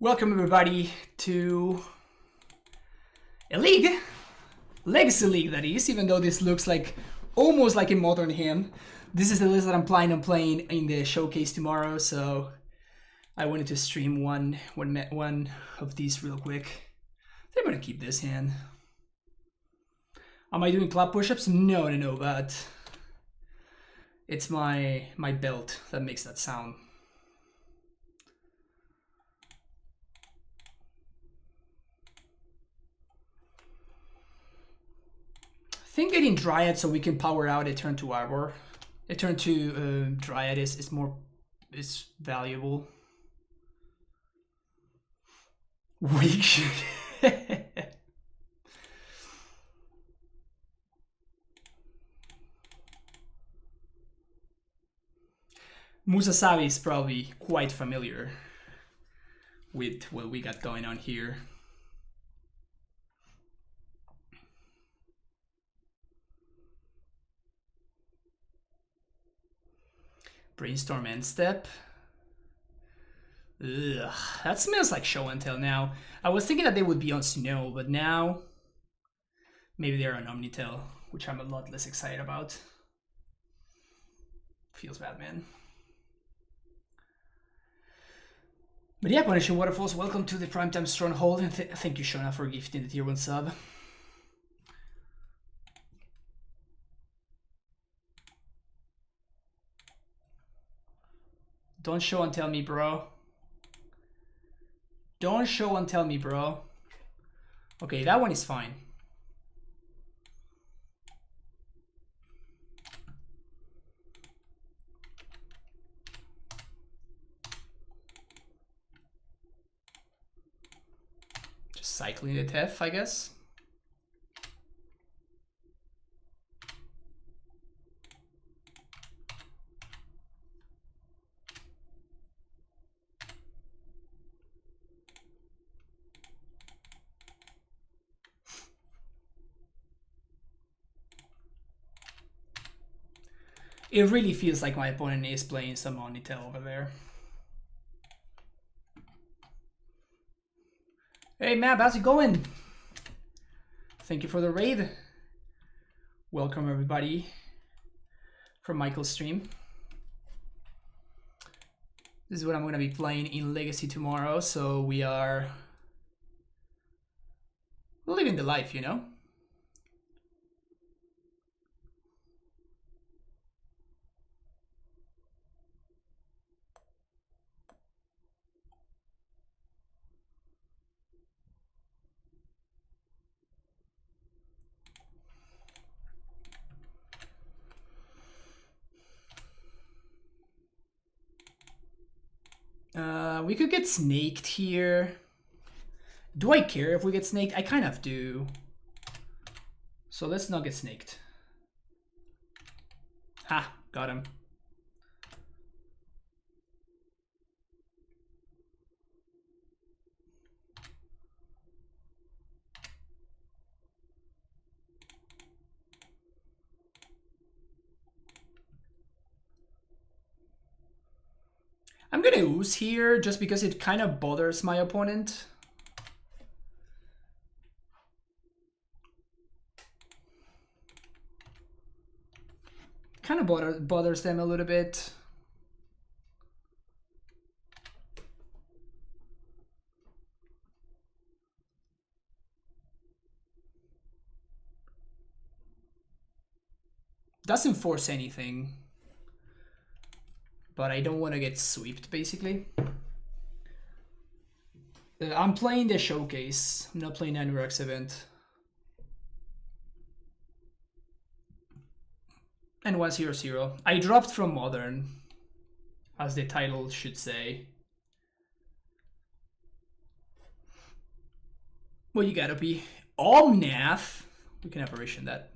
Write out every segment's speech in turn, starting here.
Welcome everybody to a league, Legacy League that is, even though this looks like almost like a modern hand. This is the list that I'm planning on playing in the showcase tomorrow, so I wanted to stream one of these real quick. I'm gonna keep this hand. Am I doing clap push-ups? No, but it's my belt that makes that sound. I think getting Dryad so we can power out a turn to Arbor. A turn to Dryad is valuable. Weak. Musasabi is probably quite familiar with what we got going on here. Brainstorm end step. Ugh, that smells like show and tell now. I was thinking that they would be on Snow, but now maybe they're on Omnitel, which I'm a lot less excited about. Feels bad, man. But yeah, Punishing Waterfalls, welcome to the Primetime Stronghold, and thank you, Shona, for gifting the tier 1 sub. Don't show and tell me, bro. Don't show and tell me, bro. Okay, that one is fine. Just cycling the Tef, I guess. It really feels like my opponent is playing some Omnitel over there. Hey Mab, how's it going? Thank you for the raid. Welcome everybody from Michael's stream. This is what I'm going to be playing in Legacy tomorrow, so we are living the life, you know? We could get snaked here. Do I care if we get snaked? I kind of do. So let's not get snaked. Ha, got him. I'm gonna ooze here just because it kind of bothers my opponent. Kind of bothers them a little bit. Doesn't force anything. But I don't want to get swept, basically. I'm playing the showcase. I'm not playing Anurak's event. And 1-0-0. I dropped from Modern, as the title should say. Well, you gotta be Omnath. We can apparition that.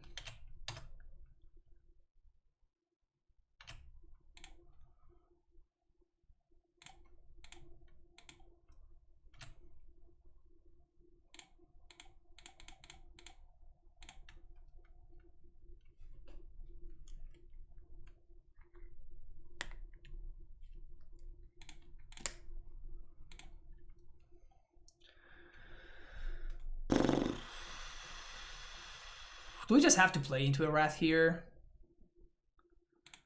Do we just have to play into a Wrath here?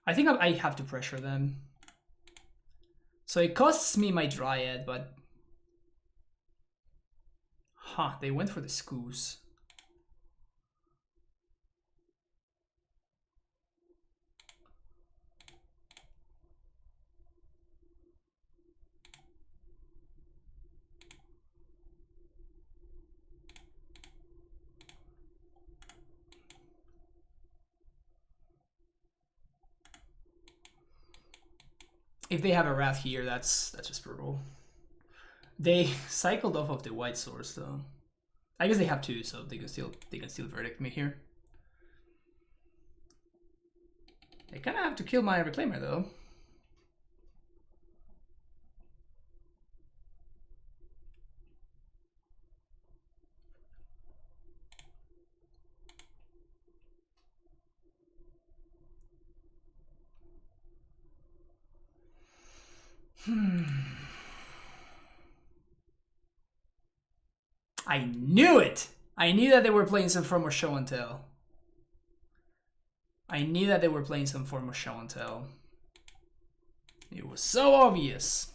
I think I have to pressure them. So it costs me my Dryad, but... Huh, they went for the Scoos. If they have a Wrath here, that's just brutal. They cycled off of the white source though. I guess they have two, so they can still verdict me here. They kind of have to kill my Reclaimer though. I knew it! I knew that they were playing some form of show and tell. I knew that they were playing some form of show and tell. It was so obvious.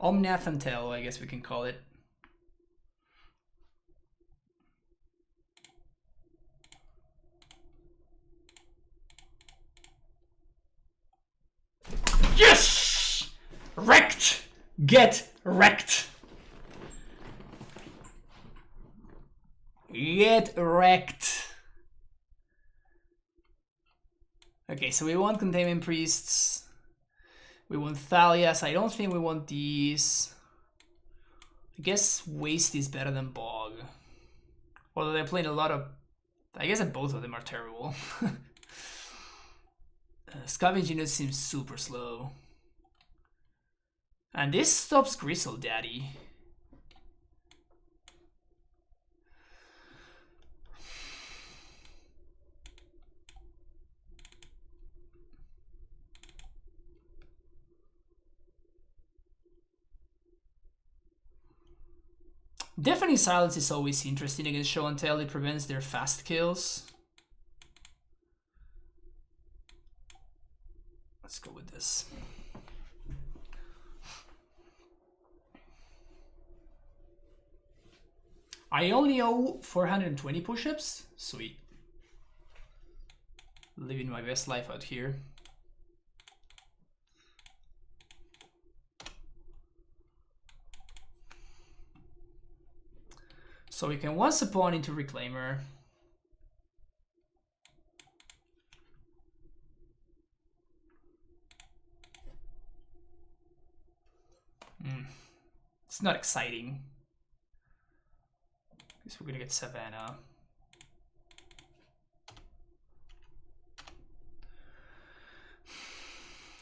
Omnath and tell, I guess we can call it. Yes! Wrecked! Get wrecked! Get wrecked! Okay, so we want Containment Priests. We want Thalias. I don't think we want these. I guess Waste is better than Bog. Although they're playing a lot of... I guess that both of them are terrible. Scavenging Unit seems super slow. And this stops Gristle Daddy. Deafening Silence is always interesting against Show and Tell. It prevents their fast kills. Let's go with this. I only owe 420 push-ups. Sweet. Living my best life out here. So we can once upon into Reclaimer. It's not exciting. Guess we're gonna get Savannah.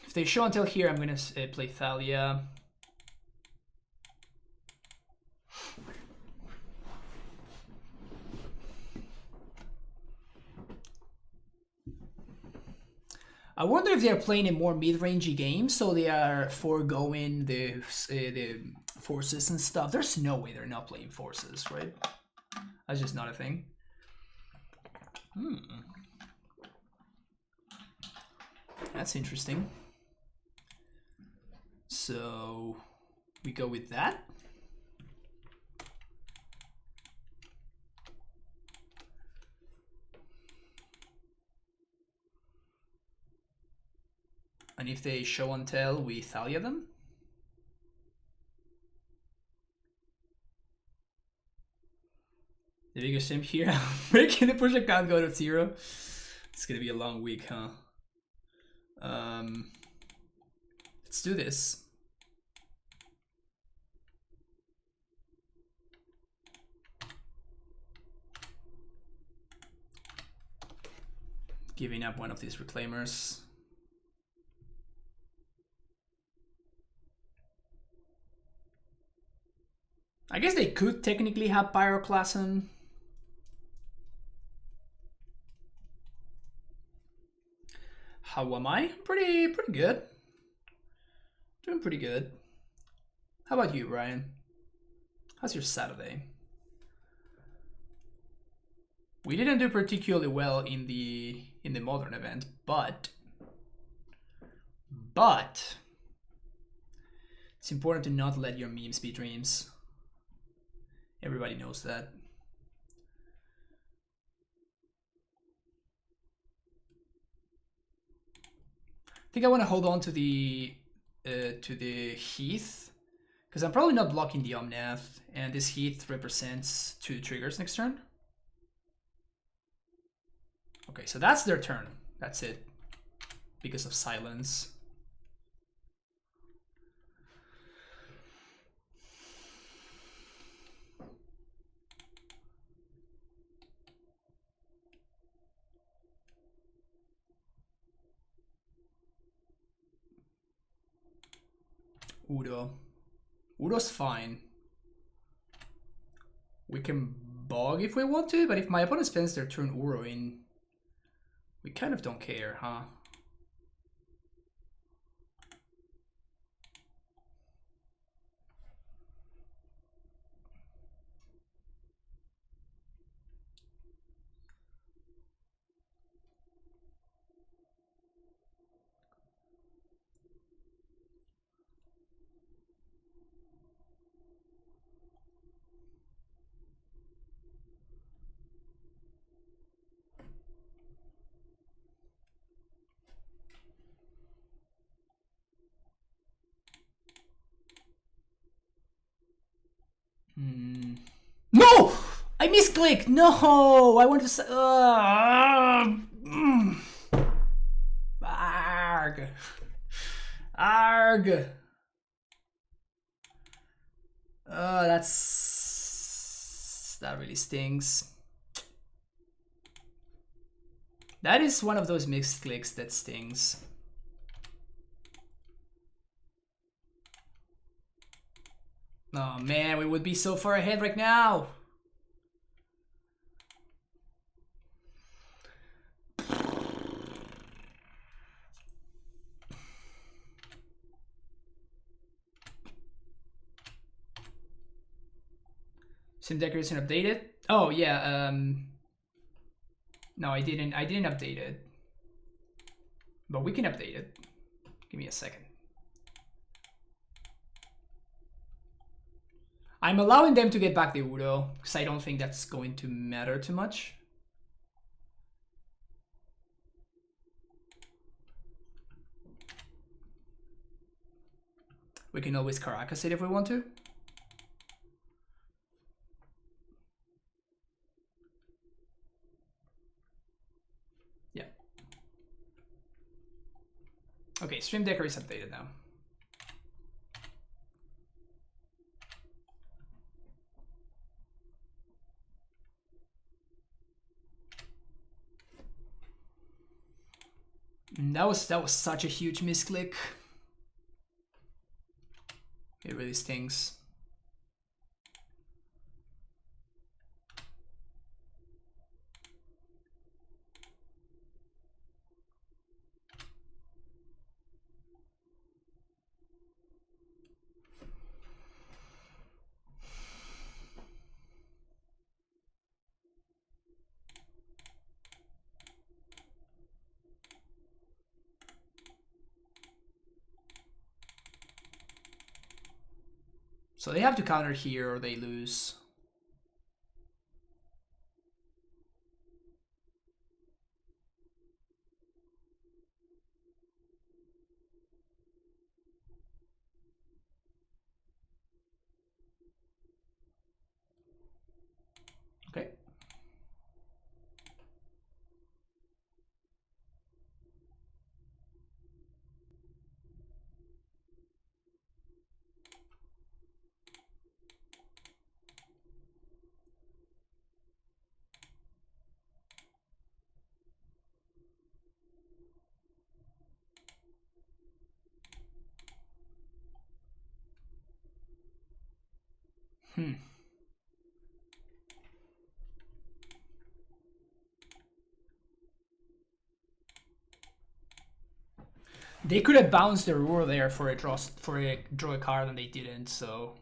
If they show until here, I'm gonna play Thalia. I wonder if they are playing a more mid-rangey game, so they are foregoing the forces and stuff. There's no way they're not playing forces, right? That's just not a thing. That's interesting. So we go with that. And if they show and tell, we Thalia them. The biggest simp here, making the push count go to 0. It's gonna be a long week, huh? Let's do this. Giving up one of these Reclaimers. I guess they could technically have Pyroclasm. How am I? Pretty good. Doing pretty good. How about you, Ryan? How's your Saturday? We didn't do particularly well in the modern event, but it's important to not let your memes be dreams. Everybody knows that. I think I want to hold on to the Heath, because I'm probably not blocking the Omnath, and this Heath represents 2 triggers next turn. Okay, so that's their turn. That's it. Because of silence. Udo. Udo's fine. We can bog if we want to, but if my opponent spends their turn Uroing, we kind of don't care, huh? No! I misclicked! No! I wanted to say... Arg! Arg! That really stings. That is one of those mixed clicks that stings. Oh man, we would be so far ahead right now. Sim decoration updated? Oh yeah, no, I didn't update it. But we can update it. Give me a second. I'm allowing them to get back the Udo, because I don't think that's going to matter too much. We can always Caracas it if we want to. Yeah. Okay, Stream Decker is updated now. That was such a huge misclick. It really stings. So they have to counter here or they lose. Okay. They could have bounced their roar there for a draw a card and they didn't, so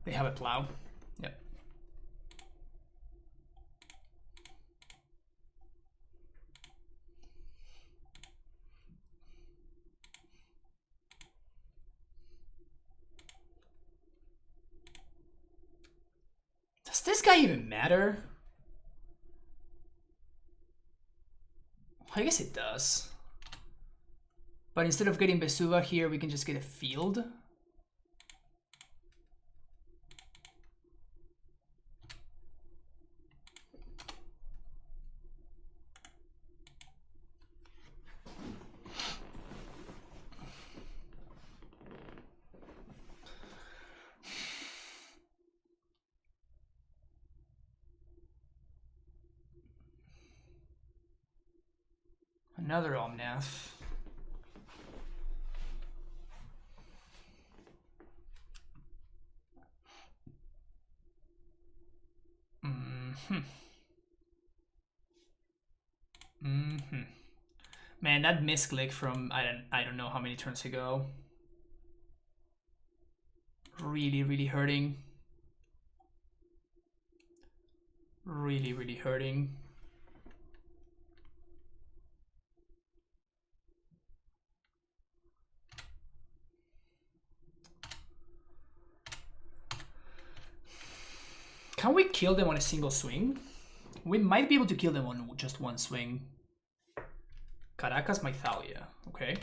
They have a plow. Yep. Does this guy even matter? I guess it does. But instead of getting Vesuva here, we can just get a field. Another Omnath. Man, that misclick from I don't know how many turns ago. Really hurting. Really hurting. Can we kill them on a single swing? We might be able to kill them on just one swing. Caracas, Mythalia. Okay.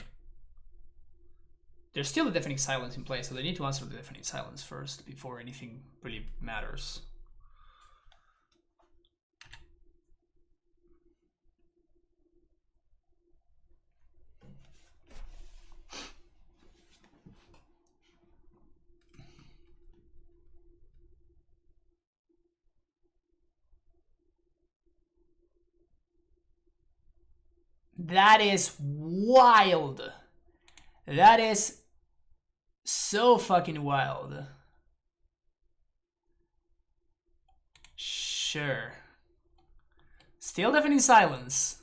There's still a deafening silence in play, so they need to answer the deafening silence first before anything really matters. That is wild. That is so fucking wild. Sure. Still deafening silence.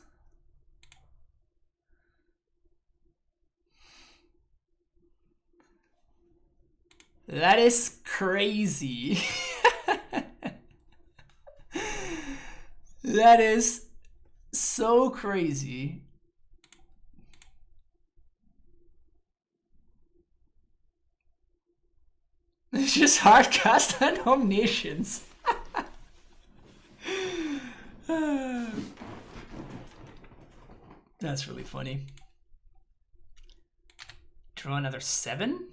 That is crazy. That is so crazy. It's just hardcast and omniscience. That's really funny. Draw another 7?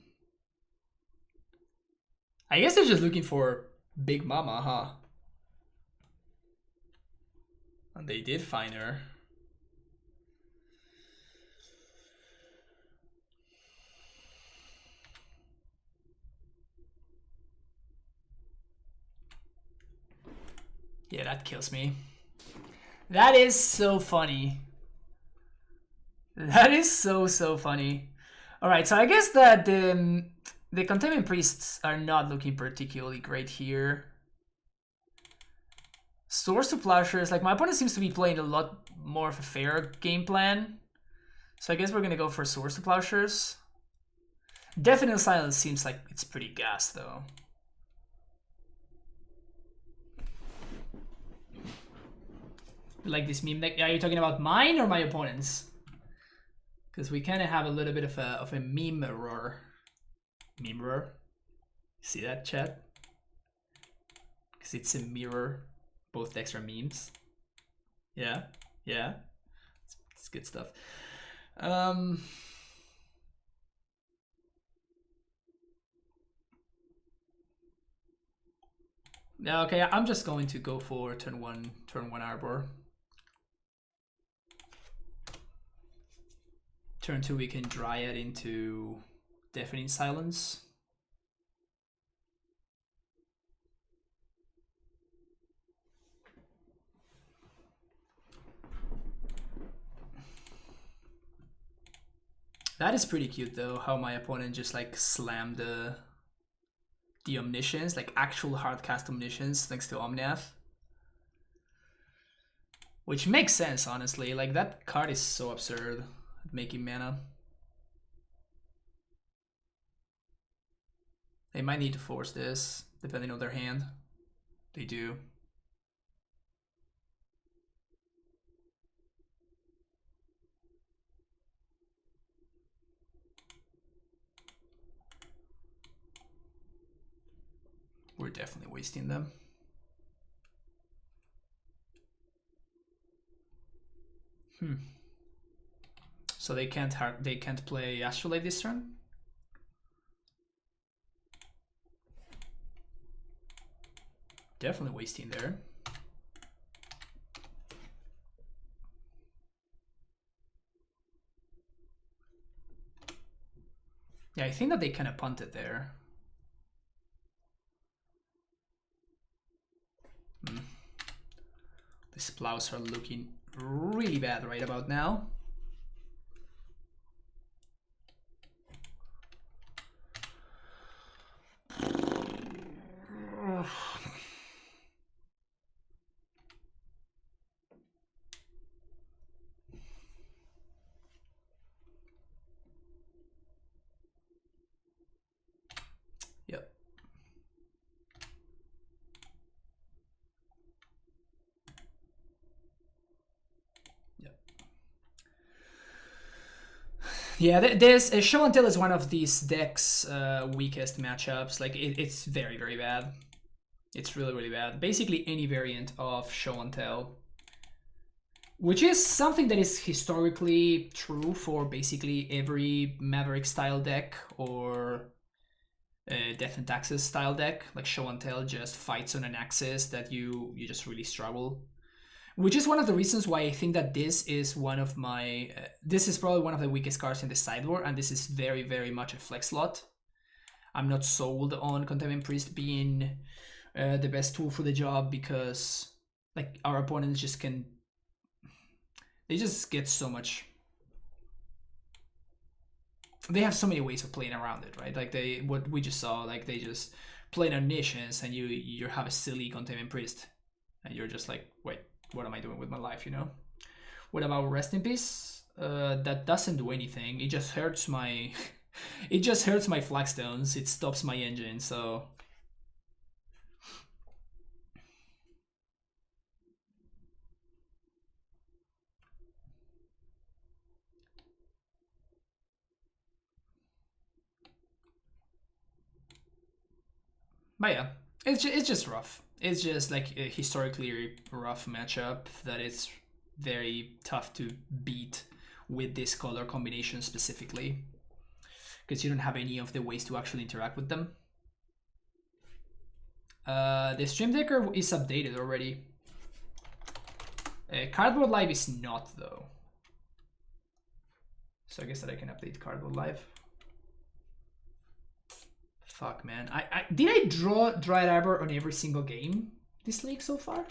I guess they're just looking for Big Mama, huh? And they did find her. Yeah, that kills me. That is so funny. That is so funny. All right, so I guess that the Containment Priests are not looking particularly great here. Swords to Plowshares, like my opponent seems to be playing a lot more of a fair game plan. So I guess we're gonna go for Swords to Plowshares. Deafening Silence seems like it's pretty gas though. Like this meme deck. Are you talking about mine or my opponent's? Because we kind of have a little bit of a meme error. Meme error. See that, chat? Because it's a mirror. Both decks are memes. Yeah, yeah. It's good stuff. Okay, I'm just going to go for turn one Arbor. Turn 2 we can Dryad into Deafening Silence. That is pretty cute though, how my opponent just like slammed the Omniscience, like actual hardcast Omniscience thanks to Omnath. Which makes sense, honestly. Like that card is so absurd at making mana. They might need to force this. depending on their hand. They do. We're definitely wasting them. So they can't play Astrolabe this turn? Definitely wasting there. Yeah, I think that they kind of punted there. These plows are looking really bad right about now. Yep. Yeah, there's Show and Tell is one of these decks' weakest matchups. Like it's very, very bad. It's really, really bad. Basically any variant of Show and Tell, which is something that is historically true for basically every Maverick style deck or Death and Taxes style deck. Like Show and Tell just fights on an axis that you just really struggle. Which is one of the reasons why I think that this is one of my... this is probably one of the weakest cards in the sideboard, and this is very, very much a flex slot. I'm not sold on Contaminant Priest being the best tool for the job because like our opponents just can... they just get so much... they have so many ways of playing around it, right? Like what we just saw, like they just play Omniscience and you have a silly Contaminant Priest. And you're just like, wait, what am I doing with my life, you know? What about Rest in Peace? That doesn't do anything. It just hurts my... it just hurts my flagstones. It stops my engine, so... but yeah, it's just rough. It's just like a historically rough matchup that it's very tough to beat with this color combination specifically, because you don't have any of the ways to actually interact with them. The Stream Decker is updated already. Cardboard Live is not though. So I guess that I can update Cardboard Live. Fuck, man. Did I draw Dryad Arbor on every single game this league so far?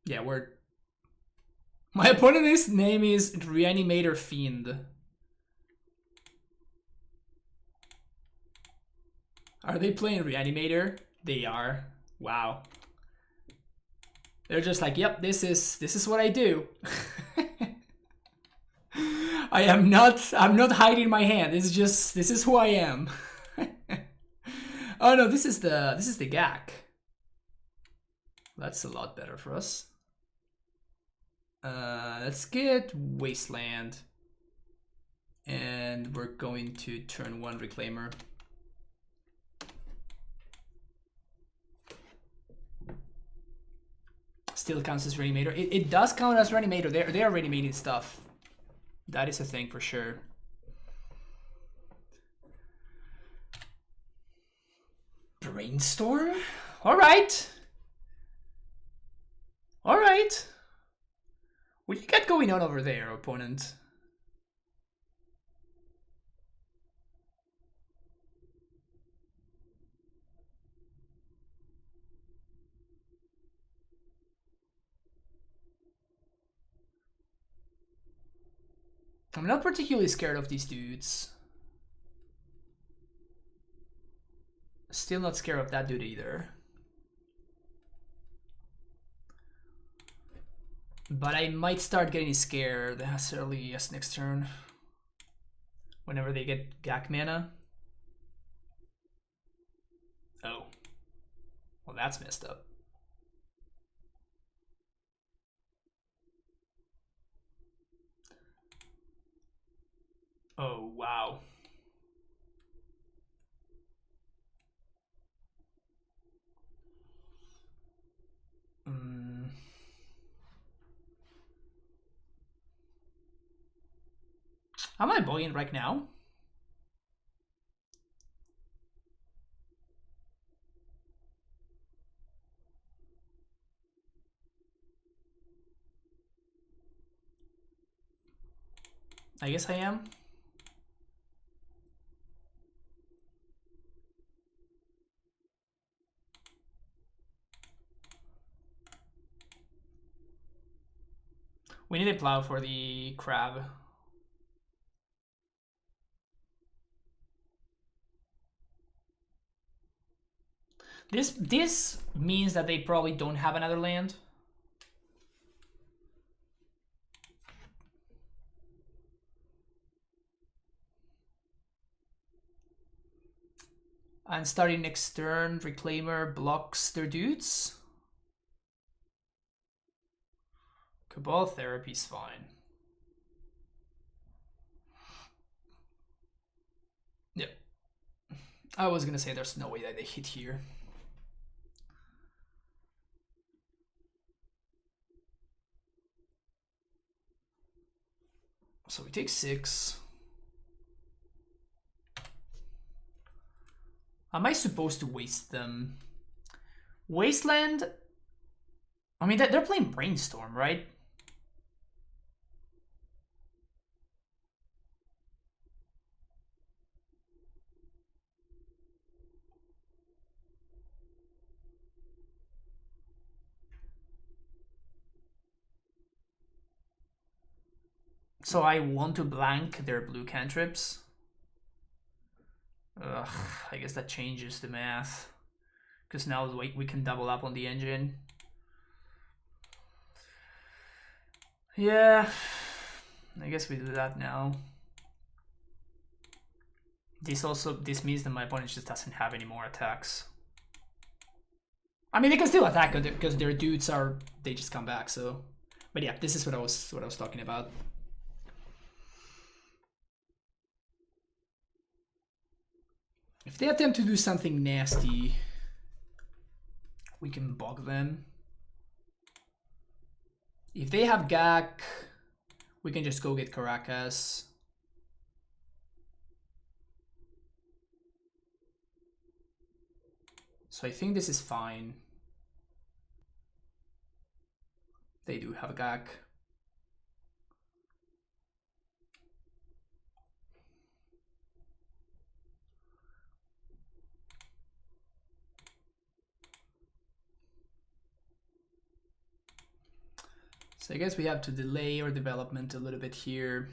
Yeah, we're... my opponent's name is Reanimator Fiend. Are they playing Reanimator? They are. Wow. They're just like, yep, this is what I do. I'm not hiding my hand. It's just, this is who I am. Oh no, this is the Gak. That's a lot better for us. Let's get Wasteland. And we're going to turn 1 Reclaimer. Still counts as Reanimator. It does count as Reanimator. They are reanimating stuff. That is a thing for sure. Brainstorm? Alright. Alright. What do you got going on over there, opponent? I'm not particularly scared of these dudes. still not scared of that dude either. But I might start getting scared as early as next turn. Whenever they get Gak mana. Oh. Well, that's messed up. Oh, wow. Am I buoyant right now? I guess I am. We need a plow for the crab. This means that they probably don't have another land. And starting next turn, Reclaimer blocks their dudes. Cabal Therapy's fine. Yeah. I was gonna say there's no way that they hit here. So we take 6. Am I supposed to waste them? Wasteland? I mean, they're playing Brainstorm, right? So I want to blank their blue cantrips. Ugh, I guess that changes the math. Because now we can double up on the engine. Yeah, I guess we do that now. This means that my opponent just doesn't have any more attacks. I mean, they can still attack because their dudes they just come back. So, but yeah, this is what I was talking about. If they attempt to do something nasty, we can bog them. If they have Gak, we can just go get Caracas. So I think this is fine. They do have a Gak. So I guess we have to delay our development a little bit here.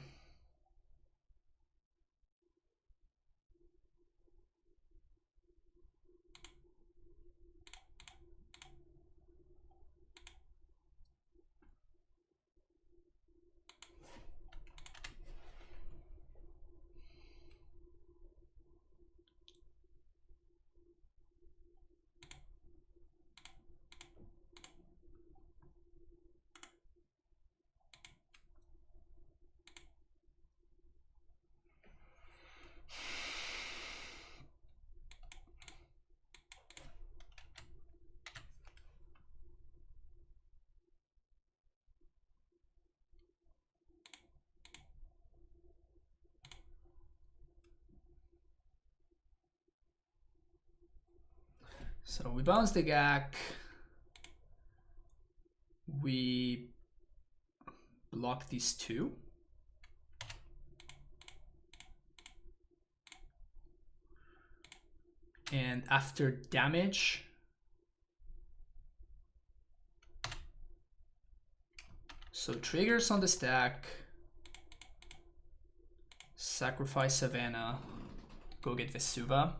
So we bounce the Gak. We block these two. And after damage, so triggers on the stack, sacrifice Savannah, go get Vesuva.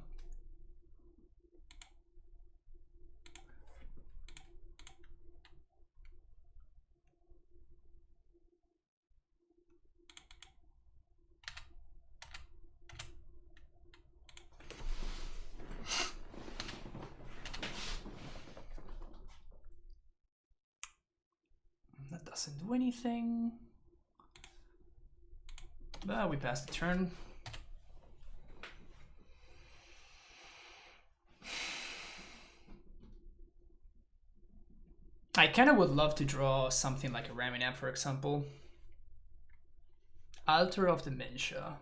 doesn't do anything. But we passed the turn. I kind of would love to draw something like a Reanimator, for example. Altar of Dementia.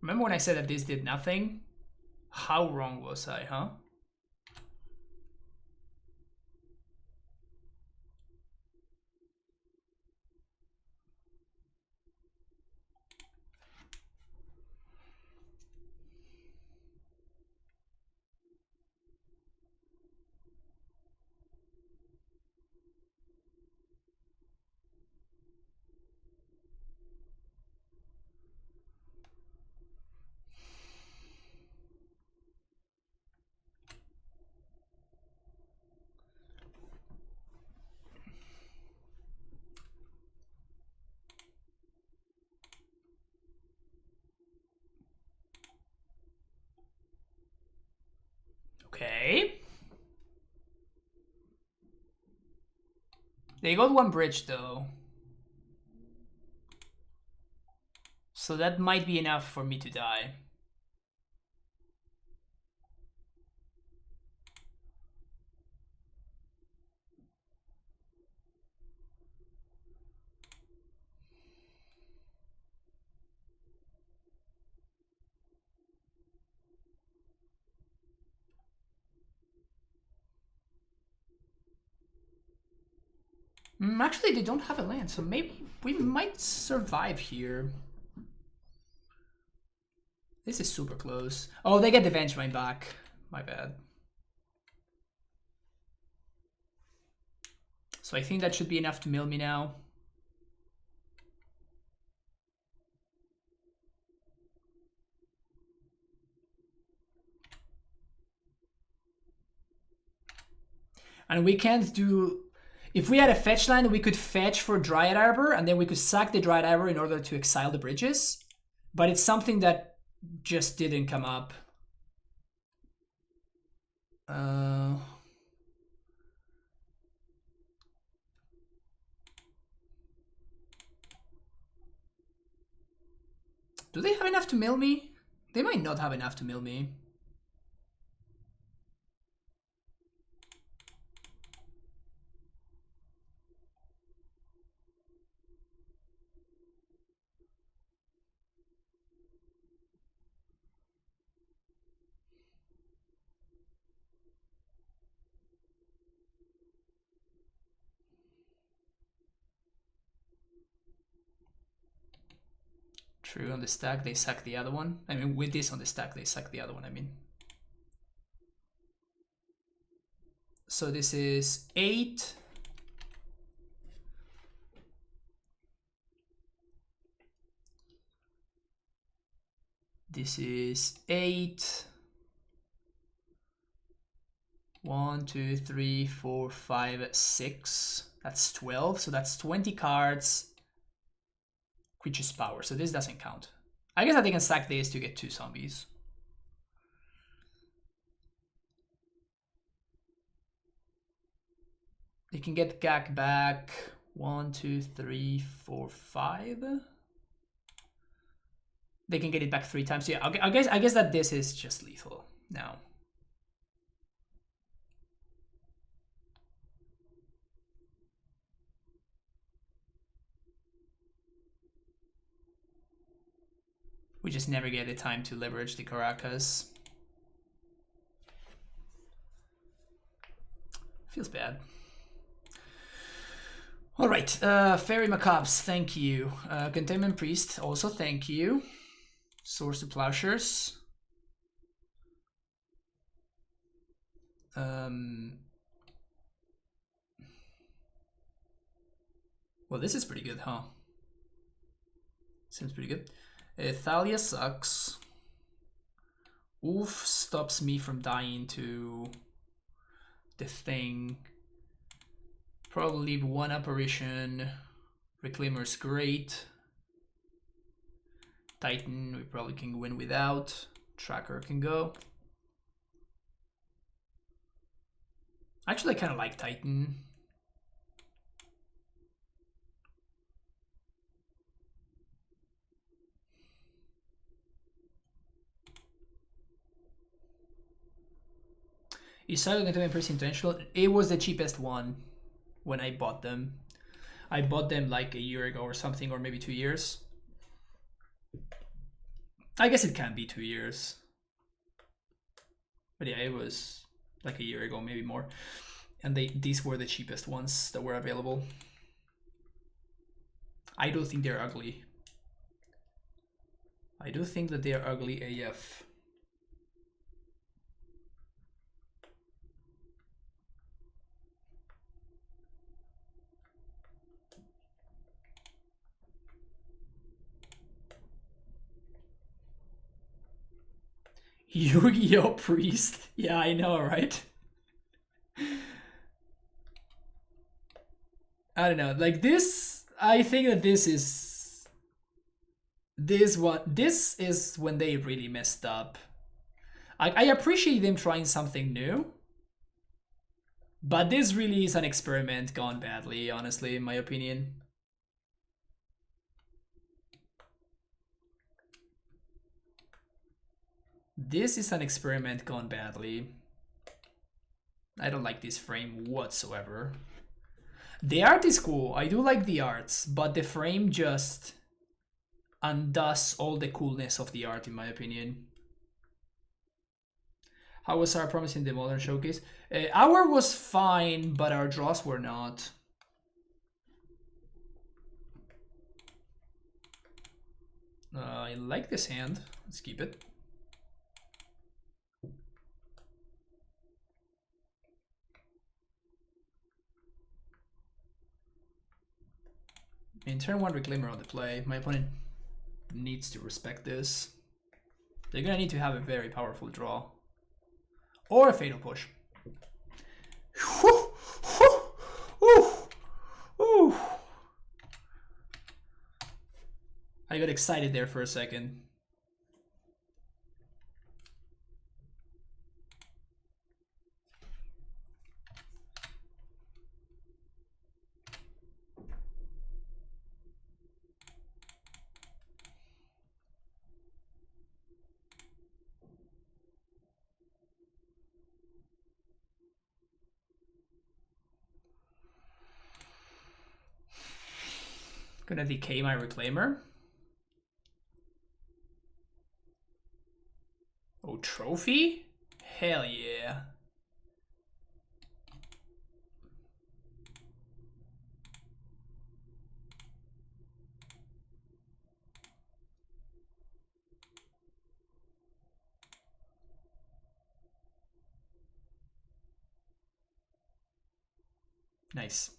Remember when I said that this did nothing? How wrong was I, huh? Okay. They got one bridge though. So that might be enough for me to die. Actually, they don't have a land, so maybe we might survive here. This is super close. Oh, they get the Vengevine back. My bad. So I think that should be enough to mill me now. And we can't do... If we had a fetch land, we could fetch for Dryad Arbor, and then we could sack the Dryad Arbor in order to exile the bridges. But it's something that just didn't come up. Do they have enough to mill me? They might not have enough to mill me. True, on the stack they sack the other one. I mean, with this on the stack they sack the other one, I mean. So this is 8. This is 8. 1, 2, 3, 4, 5, 6. That's 12, so that's 20 cards. Creature's power, so this doesn't count. I guess that they can sack this to get 2 zombies. They can get Hogaak back. 1, 2, 3, 4, 5. They can get it back 3 times. Yeah, I guess that this is just lethal now. We just never get the time to leverage the Caracas. Feels bad. All right, Fairy Macabres, thank you. Containment Priest, also thank you. Source to Plowshares. Well, this is pretty good, huh? Seems pretty good. Thalia sucks. Oof stops me from dying to the thing. Probably leave 1 apparition. Reclaimer's great. Titan we probably can win without. tracker can go. Actually, I kind of like Titan. Is Saga going to be pretty intentional? It was the cheapest one when I bought them. I bought them like a year ago or something, or maybe 2 years. I guess it can be 2 years. But yeah, it was like a year ago, maybe more. And these were the cheapest ones that were available. I do think they're ugly. I do think that they're ugly AF. Yu-Gi-Oh! Priest? Yeah, I know, right? I don't know, like this, I think that this is when they really messed up. I appreciate them trying something new, but this really is an experiment gone badly, honestly, in my opinion. This is an experiment gone badly. I don't like this frame whatsoever. The art is cool, I do like the arts, but the frame just undoes all the coolness of the art, in my opinion. How was our promise in the Modern Showcase? Our was fine, but our draws were not. I like this hand. Let's keep it. In turn 1 Reclaimer on the play. My opponent needs to respect this. They're gonna need to have a very powerful draw. Or a Fatal Push. Whew, whew, whew, whew. I got excited there for a second. Gonna decay my Reclaimer. Oh, trophy? Hell yeah. Nice.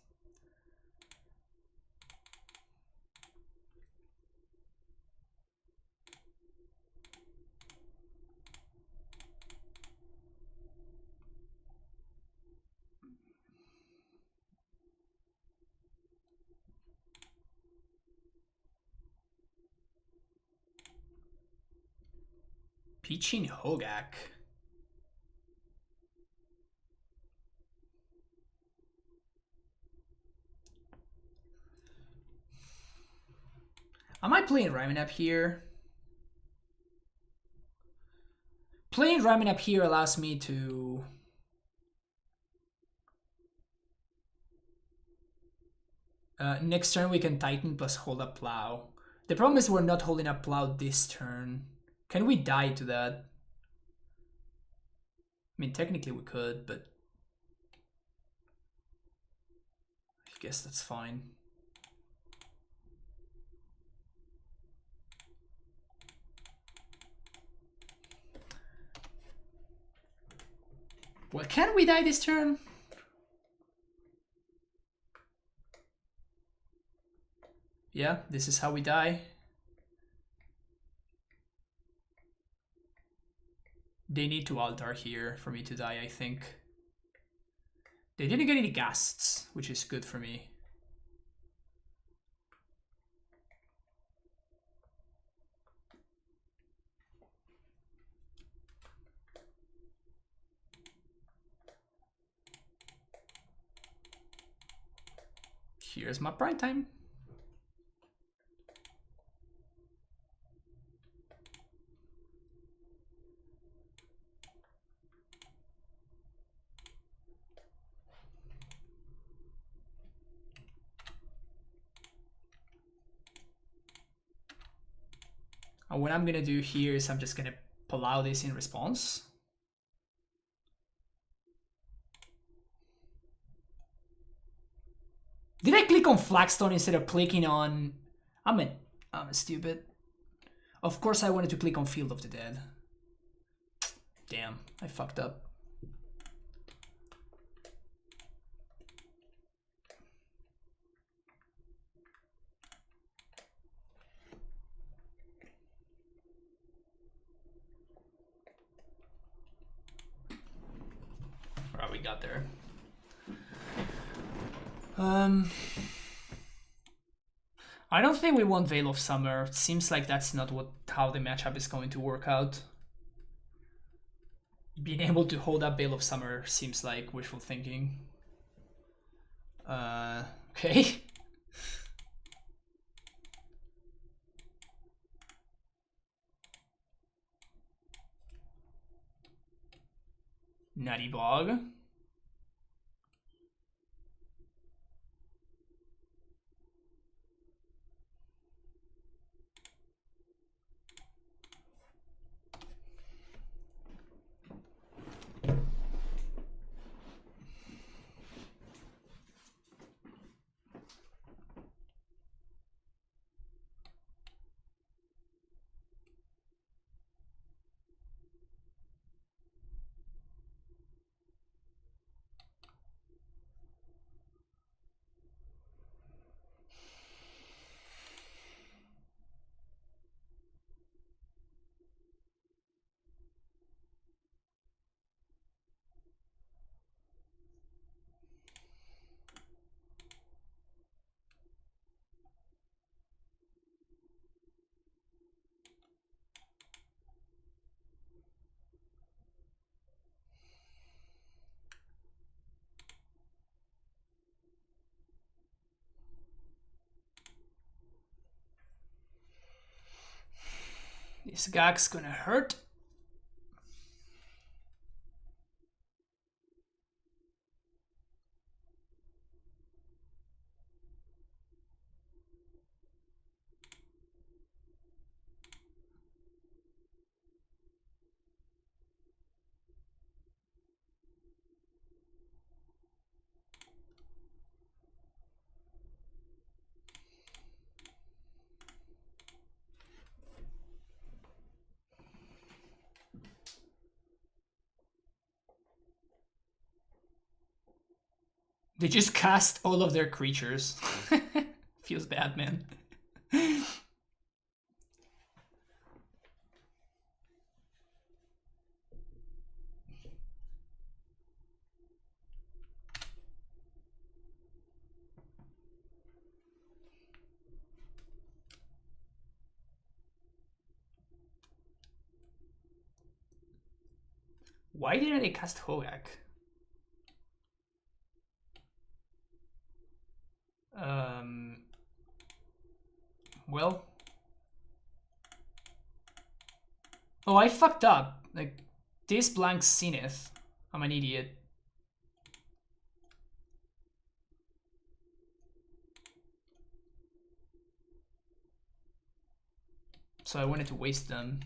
Peachin Hogaak. Am I playing Ramen up here? Playing Ramen up here allows me to... next turn we can Titan plus hold up Plow. The problem is we're not holding up Plow this turn. Can we die to that? I mean, technically we could, but... I guess that's fine. Well, can we die this turn? Yeah, this is how we die. They need to altar here for me to die, I think. They didn't get any ghasts, which is good for me. Here's my prime time. And what I'm gonna do here is I'm just gonna allow this in response. Did I click on Flagstone instead of clicking on... I'm stupid. Of course I wanted to click on Field of the Dead. Damn, I fucked up. Alright, we got there. I don't think we want Veil of Summer. It seems like that's not how the matchup is going to work out. Being able to hold up Veil of Summer seems like wishful thinking. Okay. Nutty Bog. This Hogaak's gonna hurt. They just cast all of their creatures. Feels bad, man. Why didn't they cast Hogaak? Well. Oh, I fucked up. Like, this blanks Zenith. I'm an idiot. So I wanted to waste them.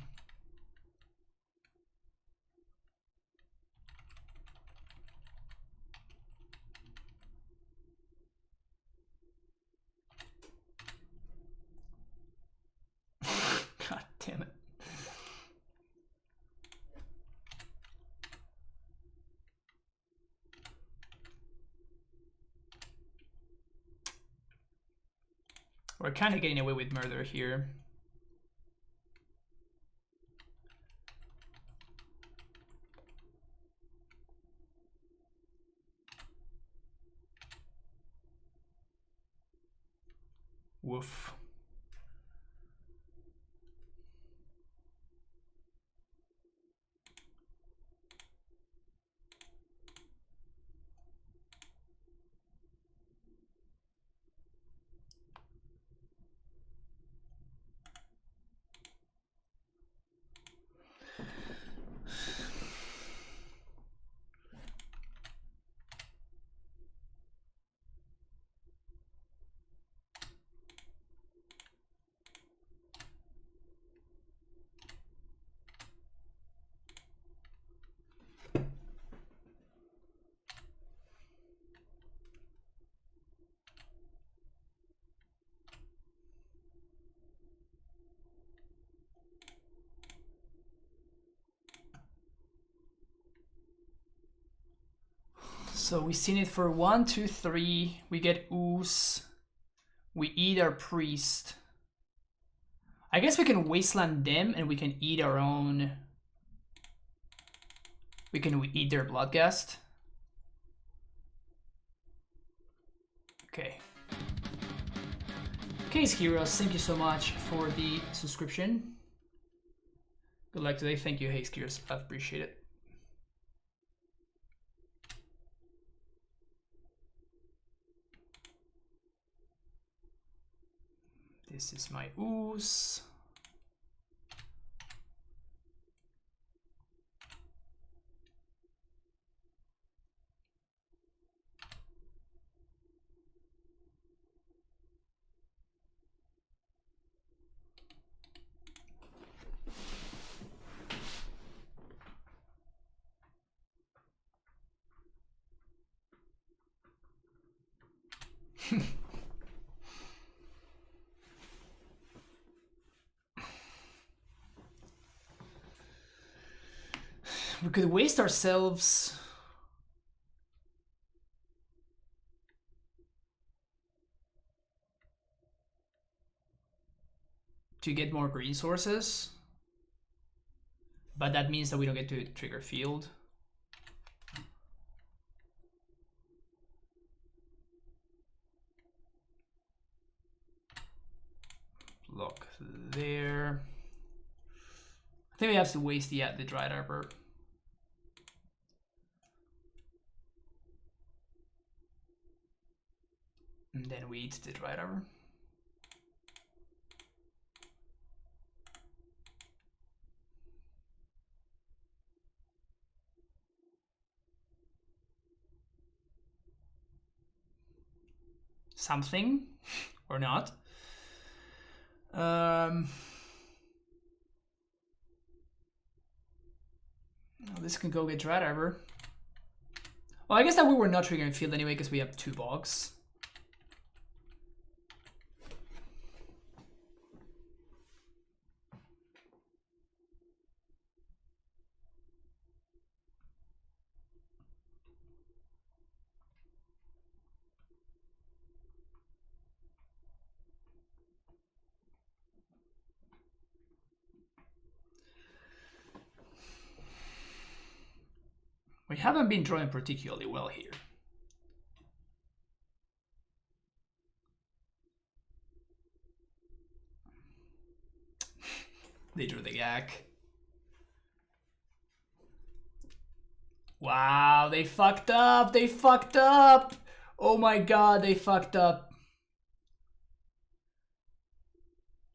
God damn it. We're kind of getting away with murder here. Woof. So we seen it for 1, 2, 3. We get ooze. We eat our priest. I guess we can wasteland them and we can eat our own. We can eat their bloodghast. Okay. Case Heroes, thank you so much for the subscription. Good luck today. Thank you, Haze Gears. I appreciate it. This is my ooze. We could waste ourselves. To get more green sources. But that means that we don't get to trigger field. Block there. I think we have to waste the Dried Arbor. And then we eat the Dried Arbor. Something or not. This can go get Dried Arbor. Well, I guess that we were not triggering field anyway because we have 2 bogs. We haven't been drawing particularly well here. They drew the Hogaak. Wow, they fucked up! They fucked up! Oh my god, they fucked up.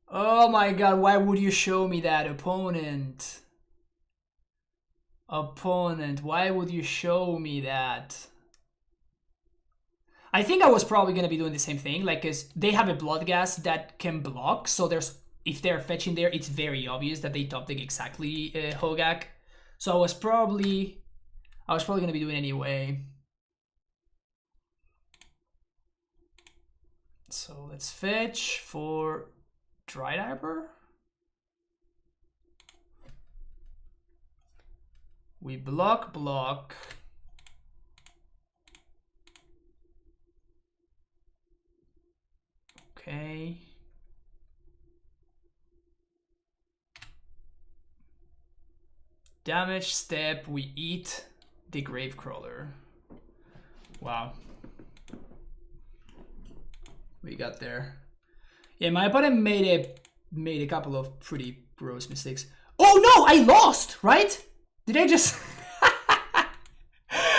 Oh my god, why would you show me that, opponent? Opponent, why would you show me that? I think I was probably gonna be doing the same thing, like, cause they have a bloodghast that can block, so there's, if they're fetching there, it's very obvious that they top deck exactly Hogaak. So I was probably gonna be doing anyway. So let's fetch for Dried Arbor. We block. Okay. Damage step, we eat the Gravecrawler. Wow. We got there. Yeah, my opponent made a couple of pretty gross mistakes. Oh no, I lost, right? Did I just...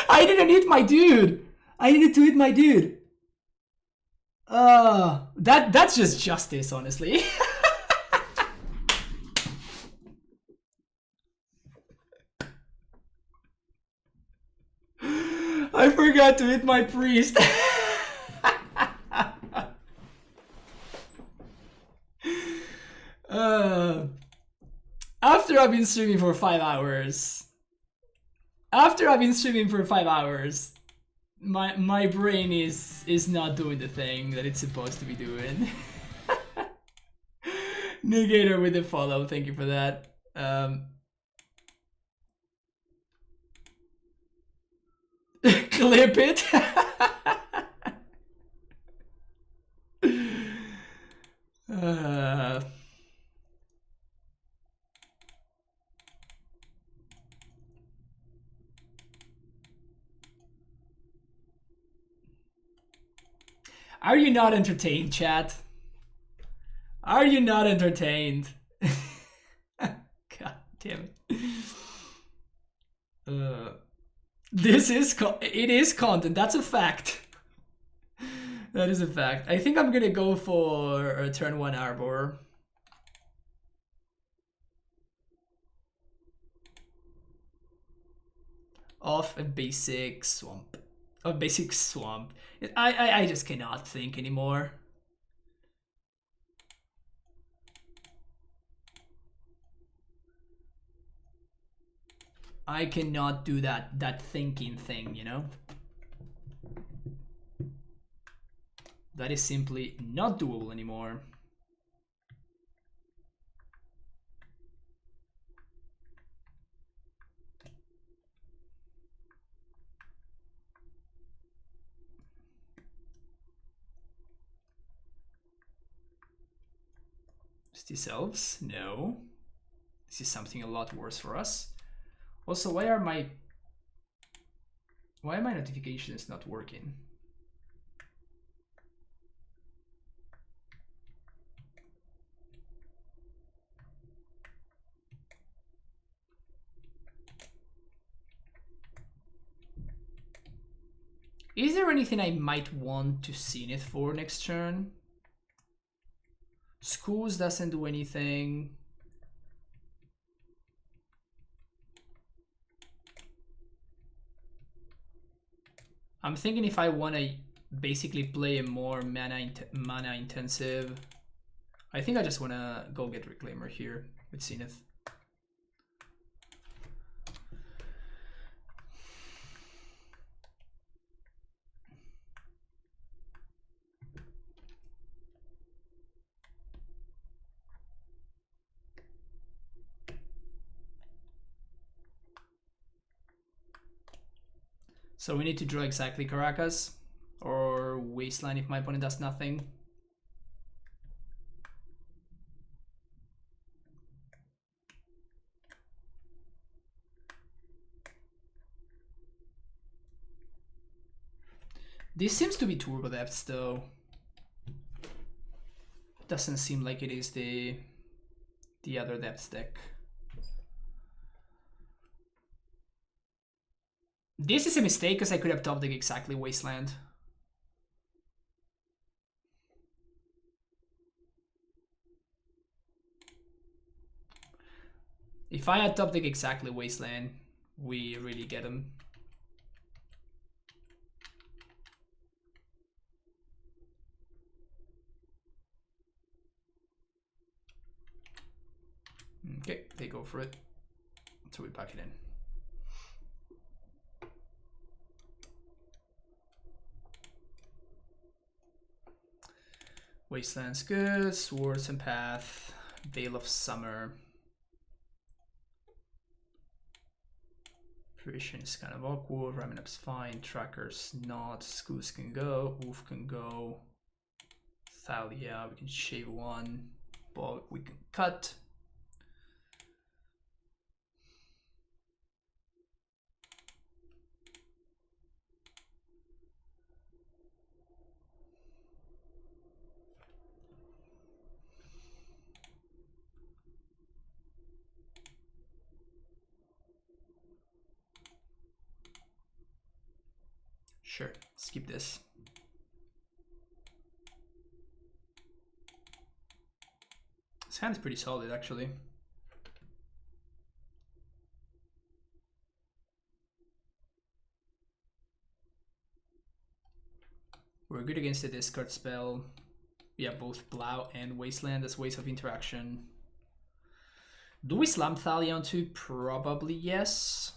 I didn't hit my dude. I needed to hit my dude. That's just justice, honestly. I forgot to hit my priest. After I've been streaming for 5 hours. My brain is not doing the thing that it's supposed to be doing. Negator with the follow, thank you for that. Clip it. Are you not entertained, chat? Are you not entertained? God damn it. This is it is content. That's a fact. That is a fact. I think I'm gonna go for a turn 1 Arbor. Off a basic swamp. A basic swamp. I just cannot think anymore. I cannot do that thinking thing, you know? That is simply not doable anymore. Is this elves? No. This is something a lot worse for us. Also, why are my notifications not working? Is there anything I might want to Zenith for next turn? Schools doesn't do anything. I'm thinking if I want to basically play a more mana intensive, I think I just want to go get Reclaimer here with Zenith. So we need to draw exactly Caracas or Wasteland if my opponent does nothing. This seems to be Turbo Depths though. Doesn't seem like it is the other Depths deck. This is a mistake because I could have top deck exactly Wasteland. If I had top deck exactly Wasteland, we really get him. Okay, they go for it. So we pack it in. Wasteland's good, Swords and Path, Veil of Summer. Fruition is kind of awkward, Ramming Up's fine, Tracker's not, Schools can go, Wolf can go, Thalia, we can shave one, Bulk we can cut. Sure, skip this. This hand is pretty solid, actually. We're good against the discard spell. We have both Plow and Wasteland as ways of interaction. Do we slam Thalia onto? Probably yes.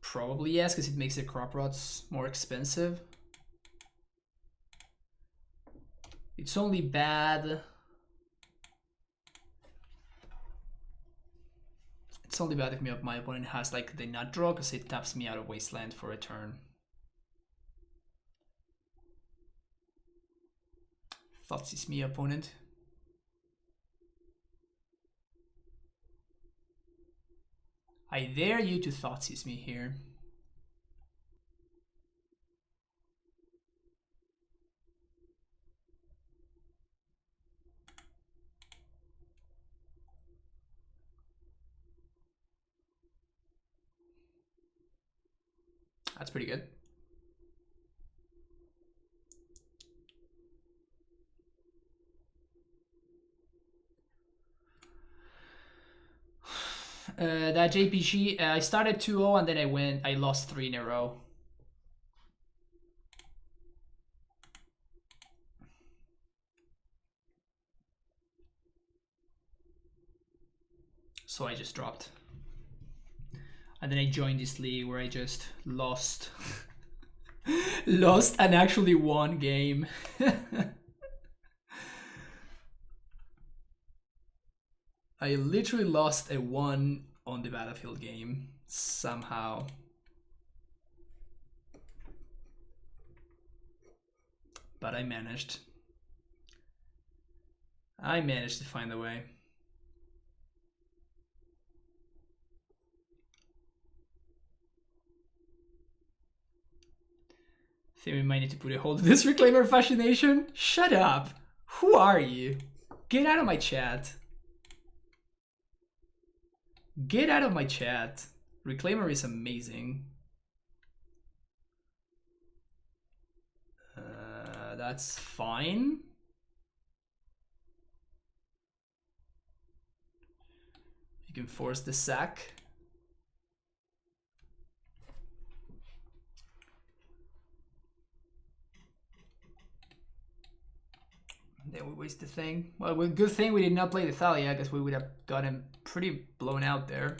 Probably yes, because it makes the crop rods more expensive. It's only bad It's only bad if my opponent has like the nut draw, because it taps me out of Wasteland for a turn. Thoughtseize me, opponent. I dare you to Thoughtseize me here. That's pretty good. That JPG, I started 2-0 and then I lost 3 in a row. So I just dropped. And then I joined this league where I just lost. Lost and actually won game. I literally lost a 1 on the battlefield game somehow. But I managed. I managed to find a way. I think we might need to put a hold to this Reclaimer Fascination. Shut up! Who are you? Get out of my chat. Get out of my chat. Reclaimer is amazing. That's fine. You can force the sack. Then we waste the thing. Well, good thing we did not play the Thalia, because we would have gotten pretty blown out there.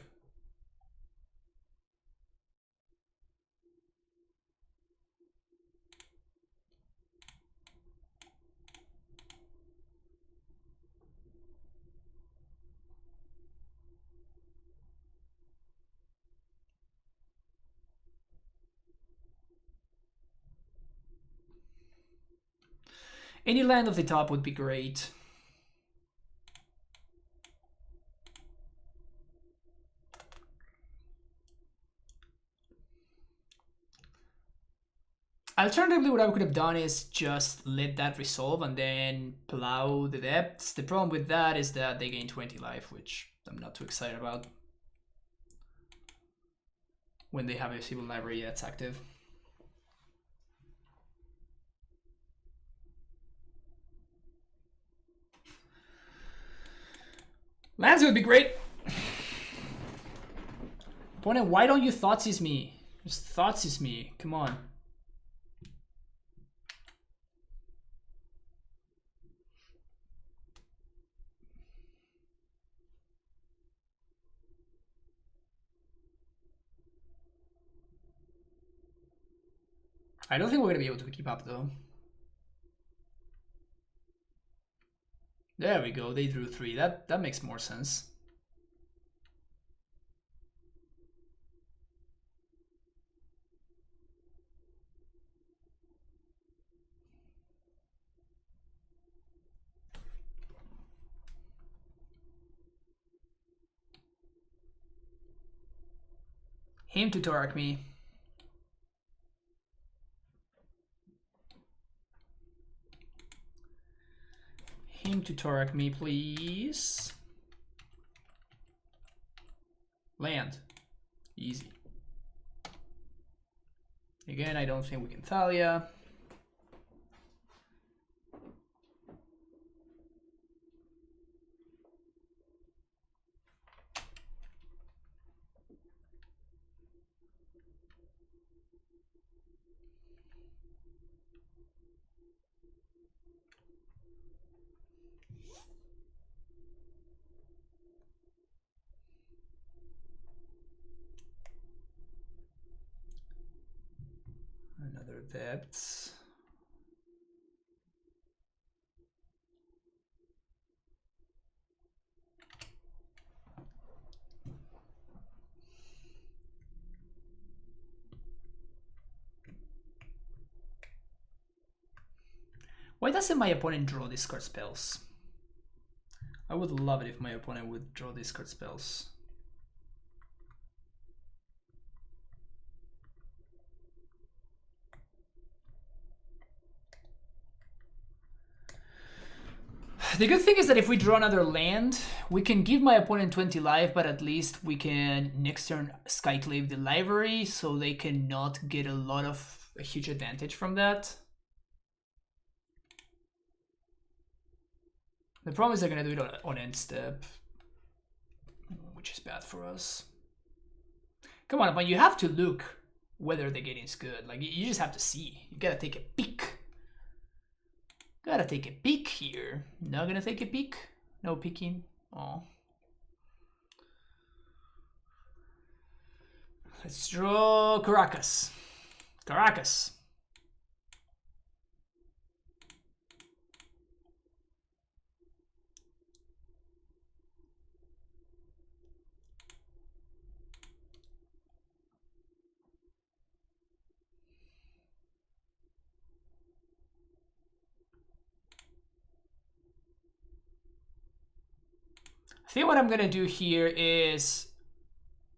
Any land of the top would be great. Alternatively, what I could have done is just let that resolve and then plow the depths. The problem with that is that they gain 20 life, which I'm not too excited about when they have a Civil Library that's active. Lands would be great. Opponent, why don't you Thoughtseize me? Just Thoughtseize me. Come on. I don't think we're gonna be able to keep up though. There we go. They drew 3. That makes more sense. Him to Torak me. Him to Torak me, please. Land. Easy. Again, I don't think we can Thalia. Another depths. Why doesn't my opponent draw discard spells? I would love it if my opponent would draw discard spells. The good thing is that if we draw another land, we can give my opponent 20 life, but at least we can next turn Skyclave the library, so they cannot get a huge advantage from that. The problem is they're gonna do it on end step, which is bad for us. Come on, but you have to look whether the getting is good. Like, you just have to see. You gotta take a peek. Gotta take a peek here. Not gonna take a peek? No peeking? Oh. Let's draw Caracas. Caracas. I think what I'm gonna do here is,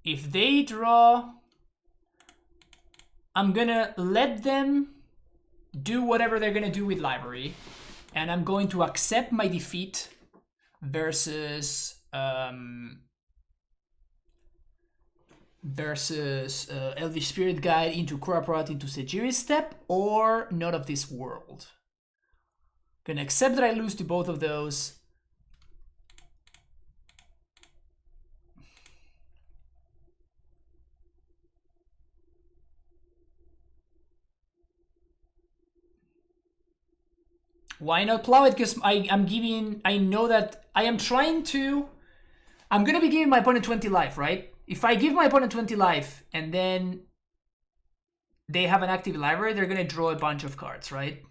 if they draw, I'm gonna let them do whatever they're gonna do with library, and I'm going to accept my defeat versus Elvish Spirit Guide into Koraparat into Sejiri's Step, or Not of This World. Gonna accept that I lose to both of those. Why not plow it? Because I know that I am trying to... I'm going to be giving my opponent 20 life, right? If I give my opponent 20 life and then they have an active library, they're going to draw a bunch of cards, right?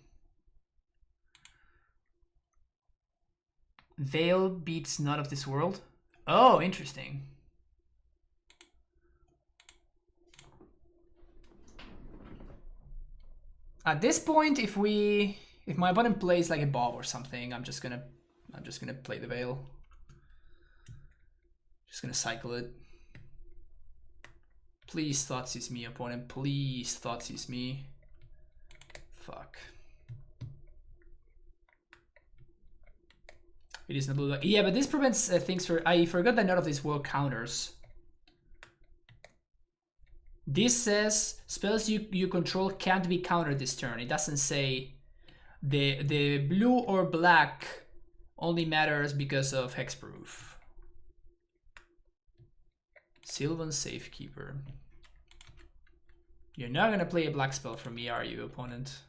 Veil beats Not of This World. Oh, interesting. At this point, if my opponent plays like a Bob or something, I'm just gonna play the Veil. Just gonna cycle it. Please Thoughtseize me, opponent. Please Thoughtseize me. Fuck. It is not blue. Yeah, but this prevents things for... I forgot that None of This World counters. This says spells you control can't be countered this turn. It doesn't say the blue or black only matters because of hexproof. Sylvan Safekeeper. You're not gonna play a black spell for me, are you, opponent?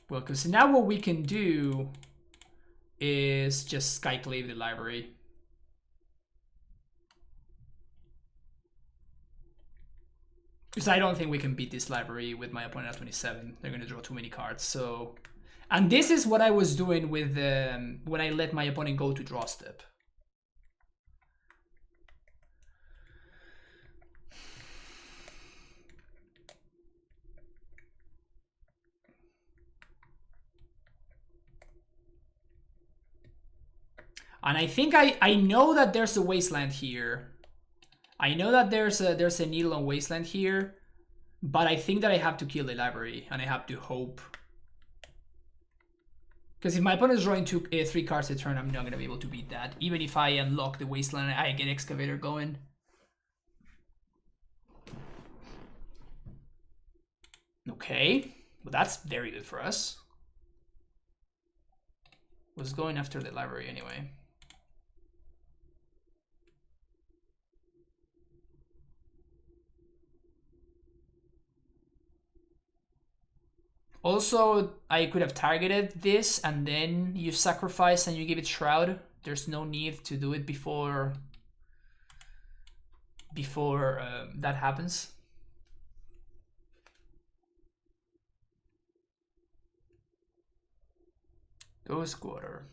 Well, because now what we can do is just Skyclave the library. Because I don't think we can beat this library with my opponent at 27. They're going to draw too many cards. So, and this is what I was doing with when I let my opponent go to draw step. And I think I know that there's a wasteland here. I know that there's a needle on wasteland here, but I think that I have to kill the library and I have to hope. Because if my opponent is drawing 3 cards a turn, I'm not gonna be able to beat that. Even if I unlock the wasteland, I get excavator going. Okay, but that's very good for us. Was going after the library anyway. Also, I could have targeted this and then you sacrifice and you give it Shroud. There's no need to do it before that happens. Ghost Quarter.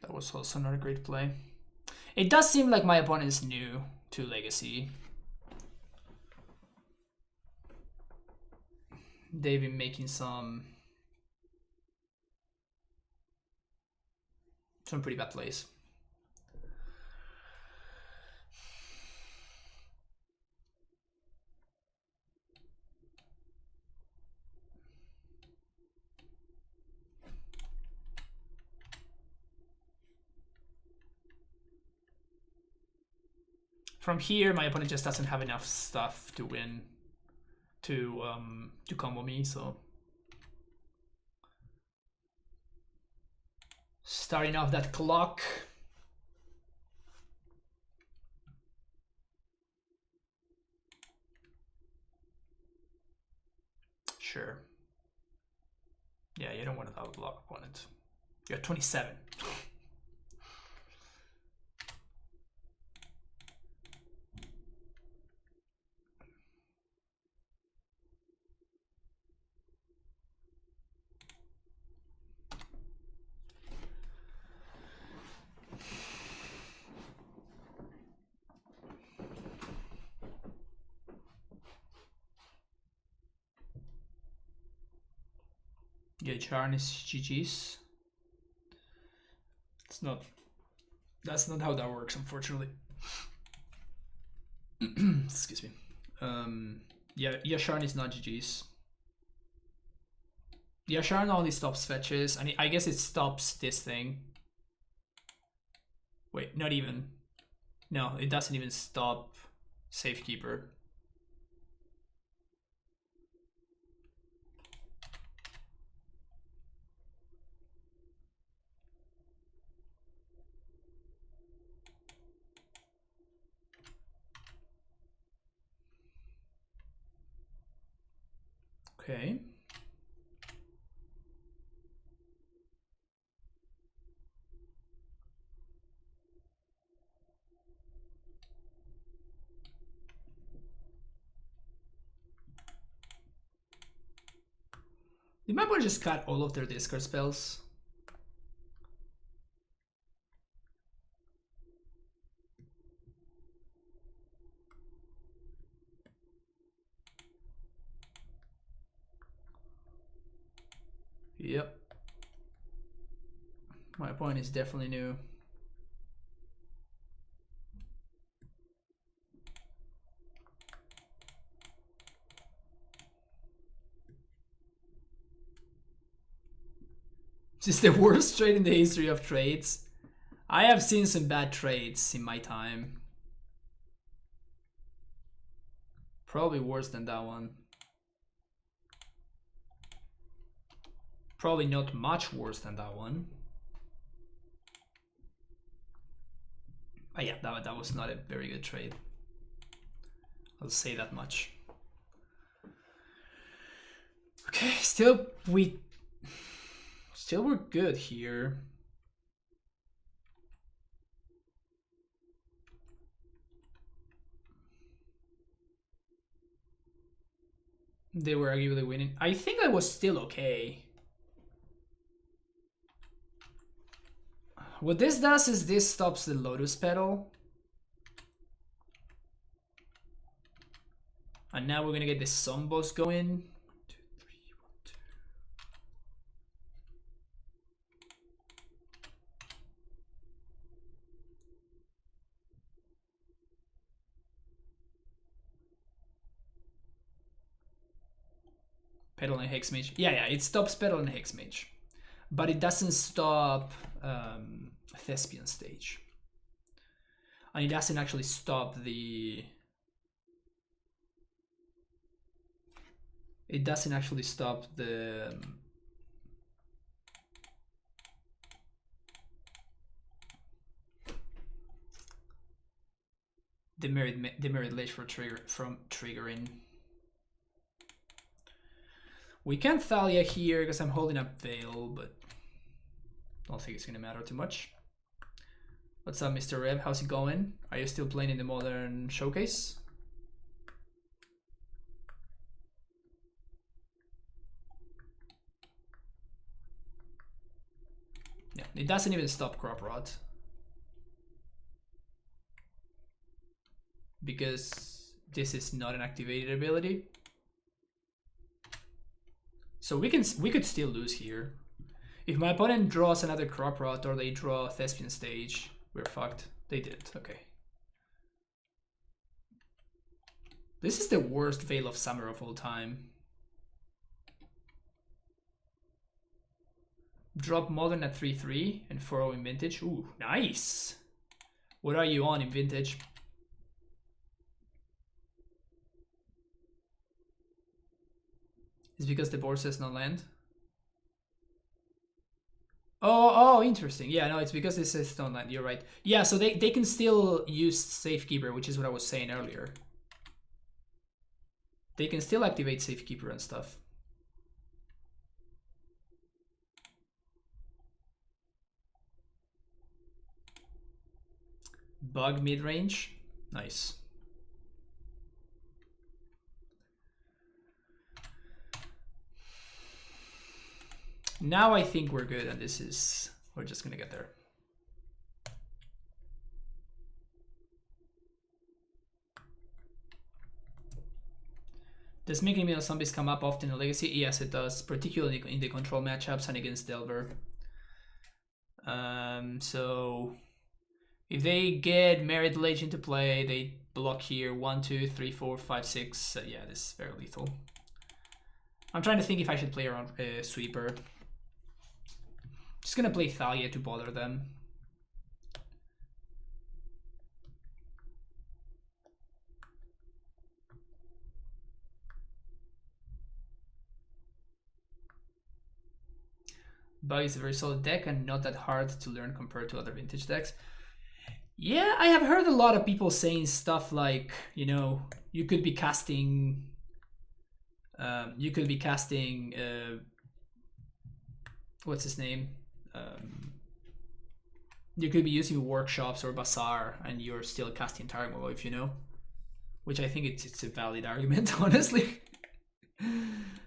That was also not a great play. It does seem like my opponent is new to Legacy. They've been making some pretty bad plays. From here, my opponent just doesn't have enough stuff to win, to combo me, so. Starting off that clock. Sure. Yeah, you don't want to outblock opponent. You're 27. Yeah, Charn is GG's. That's not how that works, unfortunately. Excuse me. Yeah, Yasharn is not GG's. Yasharn only stops fetches, and I guess it stops this thing. Wait, not even. No, it doesn't even stop Safekeeper. Okay. Did my opponent just cut all of their discard spells? Yep. My opponent is definitely new. This is the worst trade in the history of trades. I have seen some bad trades in my time. Probably worse than that one. Probably not much worse than that one. But yeah, that was not a very good trade. I'll say that much. Okay, still we're good here. They were arguably winning. I think I was still okay. What this does is this stops the Lotus Petal. And now we're gonna get the Sun Boss going. 2, 3, 1, 2. Petal and Hexmage. Yeah, it stops Petal and Hexmage. But it doesn't stop Thespian Stage. And it doesn't actually stop the... It doesn't actually stop the... Demerit Ledge from triggering. We can Thalia here because I'm holding up Veil, but don't think it's gonna matter too much. What's up, Mr. Rev? How's it going? Are you still playing in the Modern Showcase? Yeah, it doesn't even stop Crop Rot. Because this is not an activated ability. So we could still lose here. If my opponent draws another Crop Rot or they draw a Thespian Stage, we're fucked. They did, okay. This is the worst Veil of Summer of all time. Drop Modern at 3/3 and 4/0 in Vintage. Ooh, nice! What are you on in Vintage? It's because the board says no land? Oh, interesting. Yeah, no, it's because this says no land. You're right. Yeah, so they can still use Safekeeper, which is what I was saying earlier. They can still activate Safekeeper and stuff. Bug mid-range. Nice. Now I think we're good, and we're just gonna get there. Does making Meal Zombies come up often in Legacy? Yes, it does, particularly in the control matchups and against Delver. So if they get Merit Ledge into play, they block here 1, 2, 3, 4, 5, 6. Yeah, this is very lethal. I'm trying to think if I should play around Sweeper. Just gonna play Thalia to bother them. Bug is a very solid deck and not that hard to learn compared to other Vintage decks. Yeah, I have heard a lot of people saying stuff like, you know, you could be casting what's his name? You could be using Workshops or Bazaar and you're still casting Tarmogoyf, you know? Which I think it's a valid argument, honestly.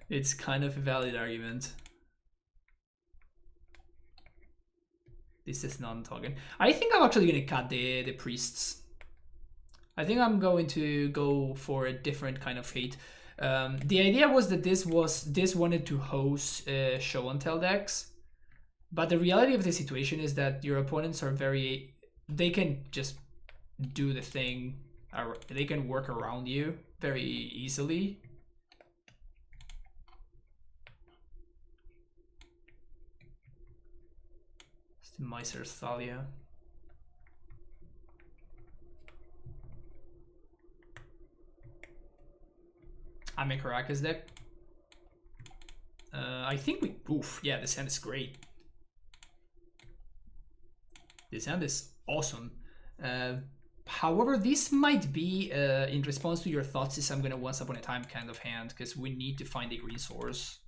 It's kind of a valid argument. This is non-token. I think I'm actually going to cut the priests. I think I'm going to go for a different kind of hate. The idea was that this wanted to host show and tell decks, but the reality of the situation is that your opponents are they can just do the thing. They can work around you very easily. Miser's Thalia. I make Hogaak's deck. I think yeah, this hand is great. This hand is awesome. However, this might be in response to your thoughts is I'm gonna Once Upon a Time kind of hand, because we need to find a green source.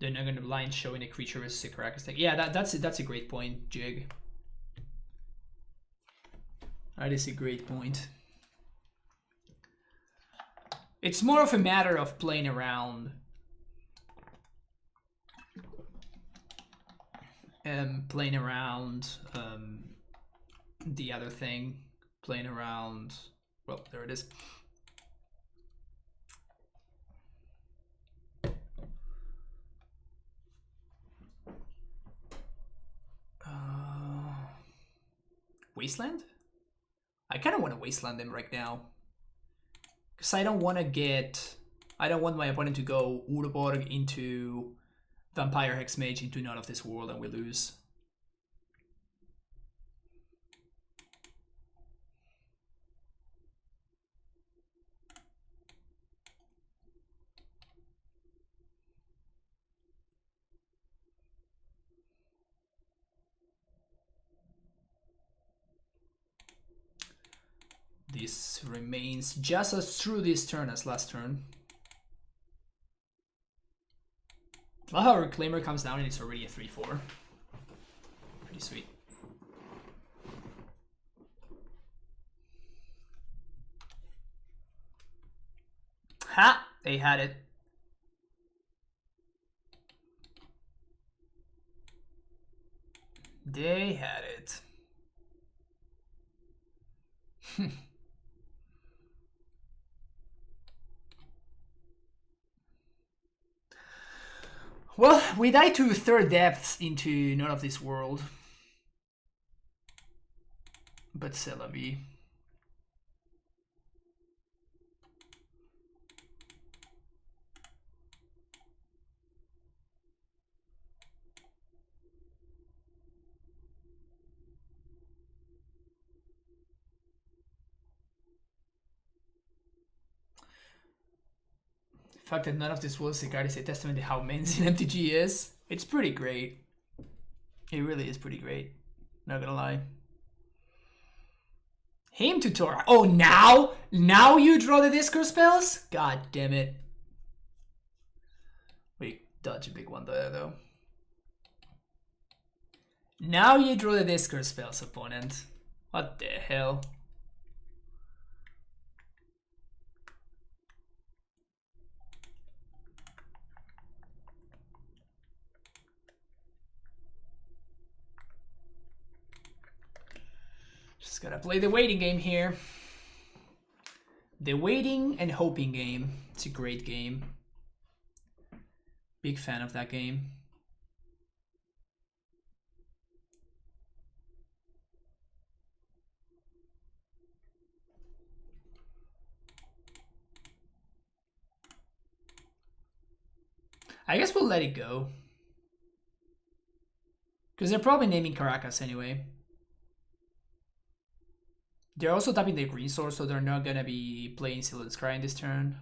They're not gonna blind showing a creature versus a Hogaak's deck. Yeah, that's a great point, Jig. That is a great point. It's more of a matter of playing around. Playing around the other thing. Playing around. Well, there it is. Wasteland? I kind of want to Wasteland them right now. Because I don't want my opponent to go Uroborg into Vampire Hexmage into None of This World and we lose. This remains just as true this turn as last turn. I love how Reclaimer comes down and it's already a 3-4. Pretty sweet. Ha! They had it. They had it. Well, we died to third depths into None of This World. But c'est la vie. The fact that None of This World is a card is a testament to how amazing MTG is. It's pretty great. It really is pretty great. Not gonna lie. Hame Tutorial. Oh, now? Now you draw the discourse spells? God damn it. We dodge a big one there, though. Now you draw the discourse spells, opponent. What the hell? Just gotta play the waiting game here. The waiting and hoping game. It's a great game. Big fan of that game. I guess we'll let it go. Because they're probably naming Caracas anyway. They're also tapping the green source, so they're not gonna be playing Silent Scry in this turn.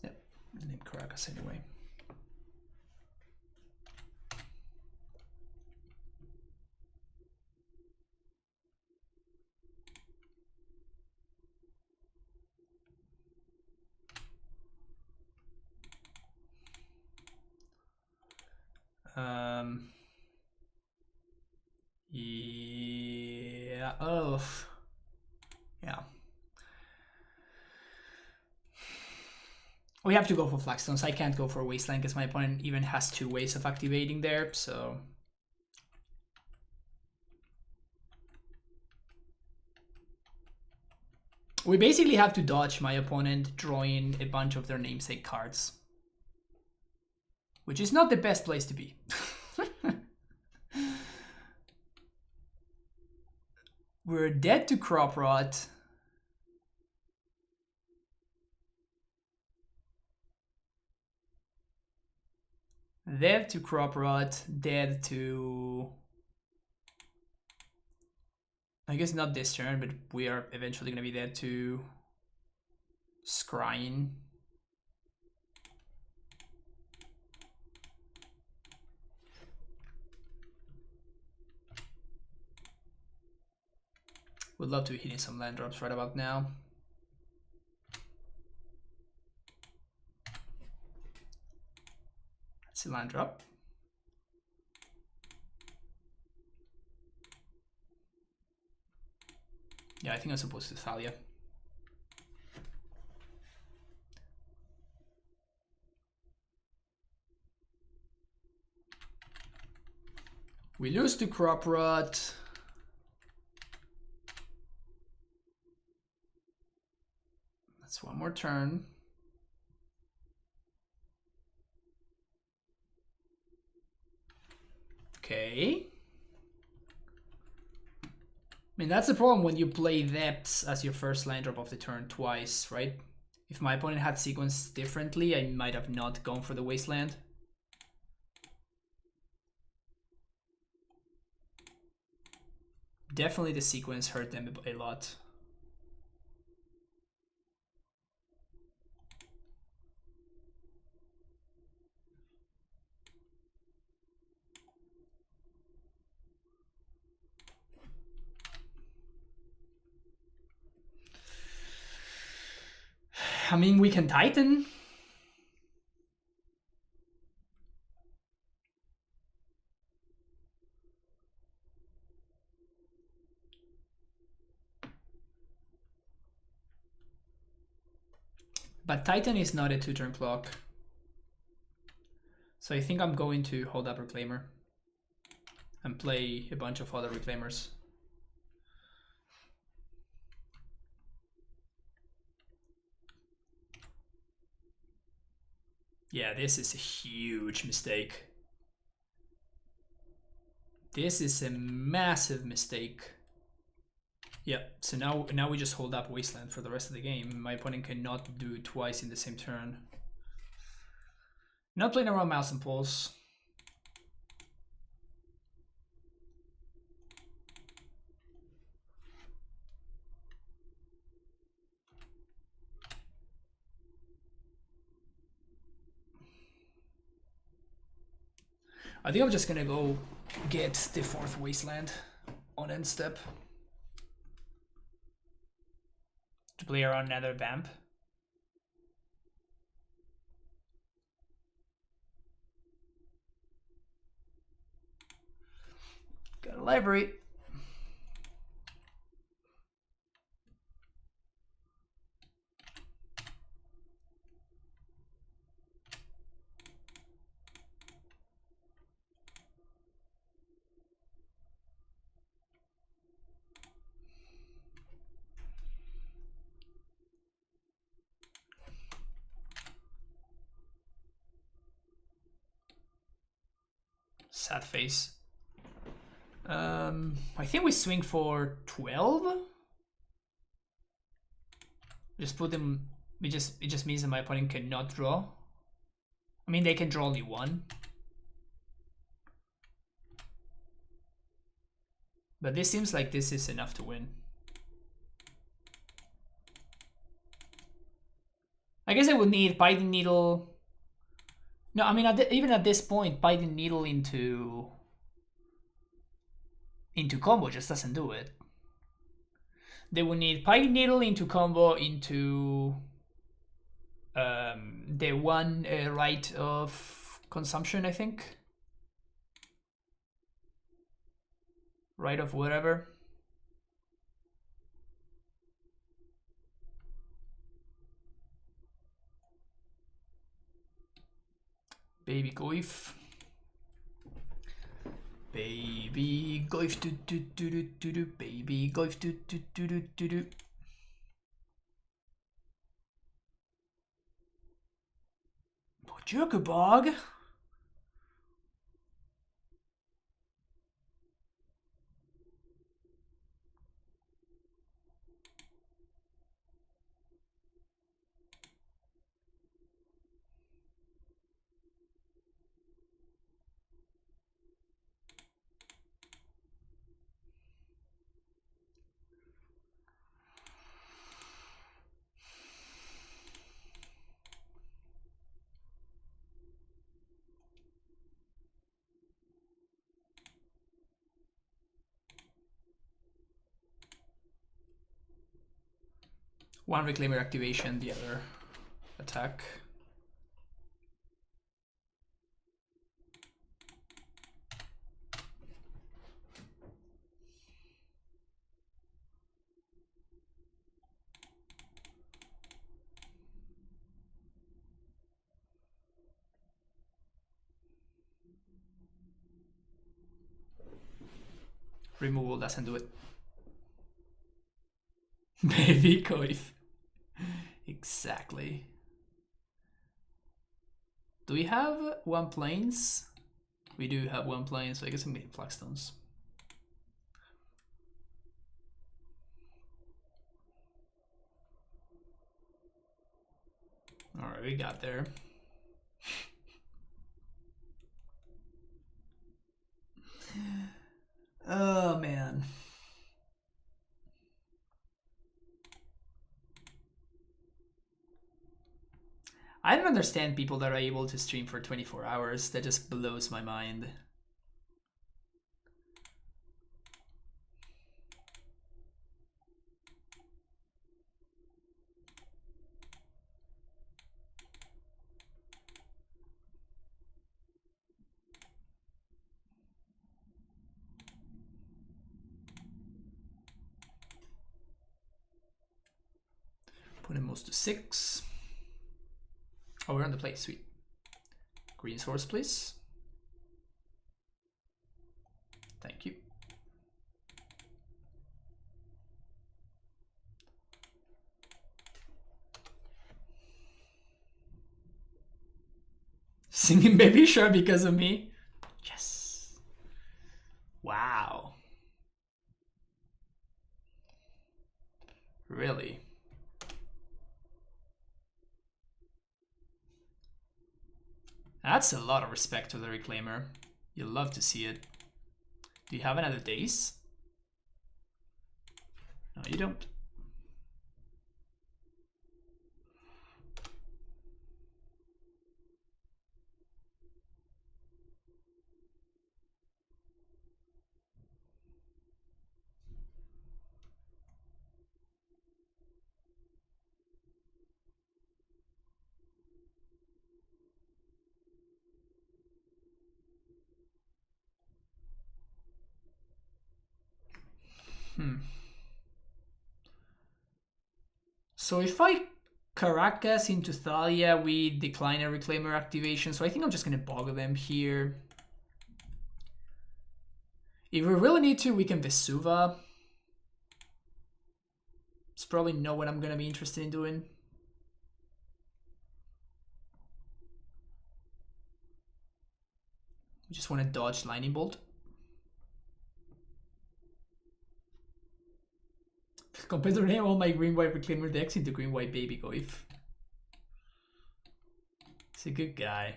Yep, name Caracas anyway. Yeah. Oh. Yeah. We have to go for Flagstones. I can't go for Wasteland because my opponent even has 2 ways of activating there, so. We basically have to dodge my opponent drawing a bunch of their namesake cards. Which is not the best place to be. We're dead to Crop Rot. Dead to Crop Rot. Dead to... I guess not this turn, but we are eventually going to be dead to Scrying. Would love to be hitting some land drops right about now. That's a land drop. Yeah, I think I'm supposed to Thalia. We lose to Crop Rot. That's one more turn. Okay. I mean, that's the problem when you play Depths as your first land drop of the turn twice, right? If my opponent had sequenced differently, I might have not gone for the Wasteland. Definitely the sequence hurt them a lot. I mean, we can Titan. But Titan is not a 2-turn clock. So I think I'm going to hold up Reclaimer and play a bunch of other Reclaimers. Yeah, this is a huge mistake. This is a massive mistake. Yeah, so now we just hold up Wasteland for the rest of the game. My opponent cannot do it twice in the same turn. Not playing around Mouse and Pulse. I think I'm just gonna go get the 4th Wasteland on end step. To play around another Vamp. Got a library. Sad face. I think we swing for 12. Just put them. It just means that my opponent cannot draw. I mean, they can draw only 1. But this seems like this is enough to win. I guess I would need Biting Needle. No, I mean, even at this point, Biting Needle into combo just doesn't do it. They would need Biting Needle into combo into the one right of consumption, I think. Right of whatever. Baby Goif. Baby Goif do do do do do do. Baby Goif do do do do do do. Jugabog. One Reclaimer activation, the other attack. Removal doesn't do it. Baby Coif. Exactly. Do we have 1 planes? We do have 1 plane, so I guess I'm getting Flagstones. Alright, we got there. Oh man. I don't understand people that are able to stream for 24 hours. That just blows my mind. Put him most to 6. Oh, we're on the play. Sweet. Green source, please. Thank you. Singing Baby Shark because of me? Yes. Wow. Really? That's a lot of respect to the Reclaimer. You'll love to see it. Do you have another days? No, you don't. So if I Caracas into Thalia, we decline a Reclaimer activation. So I think I'm just going to boggle them here. If we really need to, we can Vesuva. It's probably not what I'm going to be interested in doing. We just want to dodge Lightning Bolt. Compare name all my green-white Reclaimer decks into green-white Baby Goif. He's a good guy.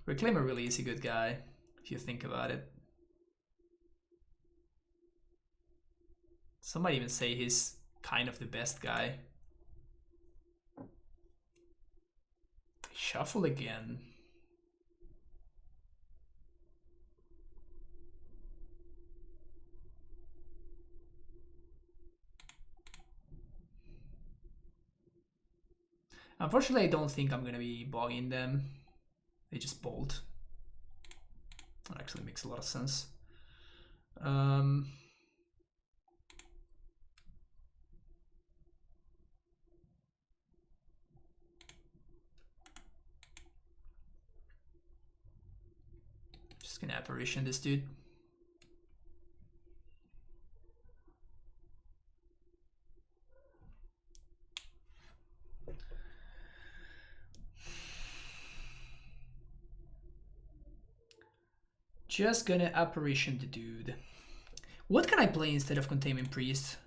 Reclaimer really is a good guy, if you think about it. Some might even say he's kind of the best guy. Shuffle again. Unfortunately, I don't think I'm going to be bogging them. They just bolt. That actually makes a lot of sense. Just going to Apparition this dude. Just gonna Apparition the dude. What can I play instead of Containment Priest?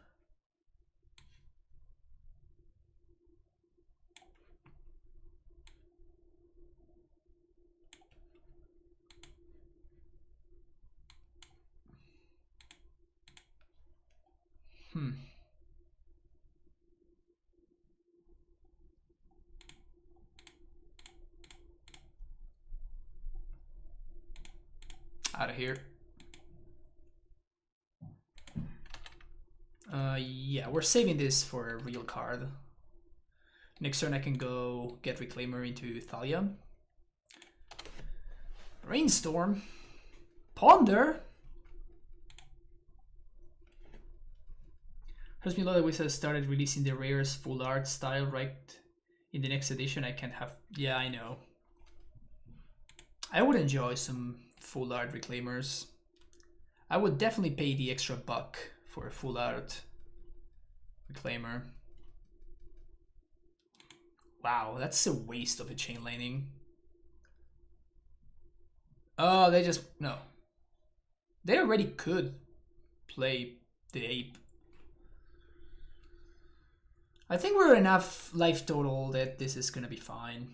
Out of here. Yeah, we're saving this for a real card. Next turn I can go get Reclaimer into Thalia. Brainstorm. Ponder. Hurts me a lot that Wizards started releasing the rares full art style right in the next edition. I can't have... Yeah, I know. I would enjoy some full art Reclaimers. I would definitely pay the extra buck for a full art Reclaimer. Wow, that's a waste of a Chain Lightning. Oh, they just... No. They already could play the Ape. I think we're enough life total that this is gonna be fine.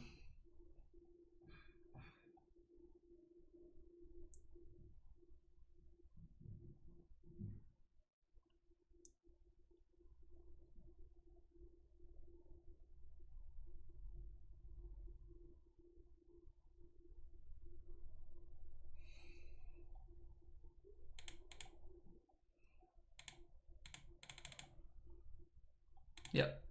Yep.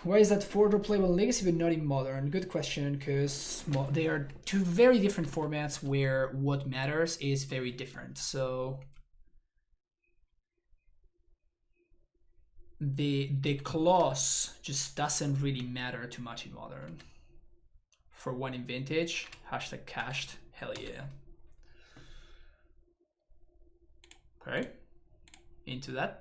Why is that Fordor playable in Legacy but not in Modern? Good question, because they are two very different formats where what matters is very different. So the clause just doesn't really matter too much in Modern. For one in Vintage, hashtag cached, hell yeah. Okay, into that.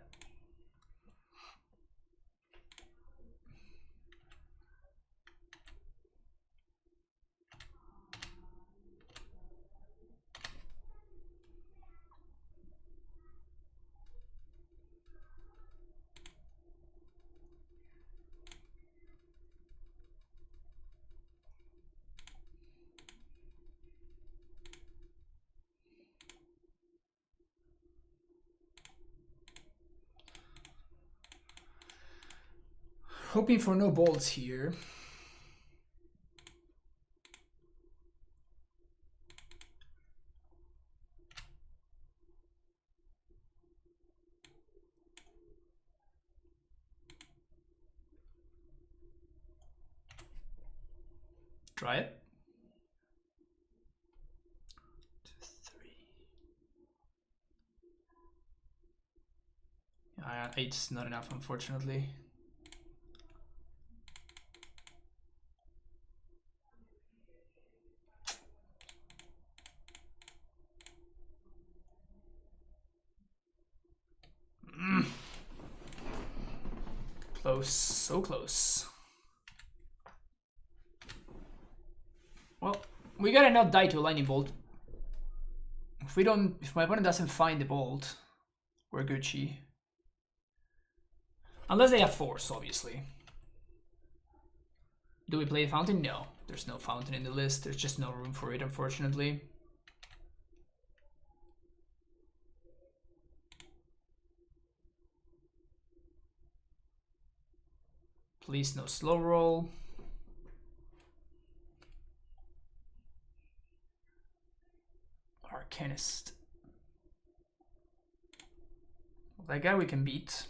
Hoping for no bolts here. Try it. 2, 3. 8's not enough, unfortunately. Close, so close. Well, we gotta not die to a lightning bolt. If my opponent doesn't find the bolt, we're Gucci. Unless they have force, obviously. Do we play a fountain? No, there's no fountain in the list. There's just no room for it, unfortunately. Please no slow roll. Arcanist. Well, that guy we can beat.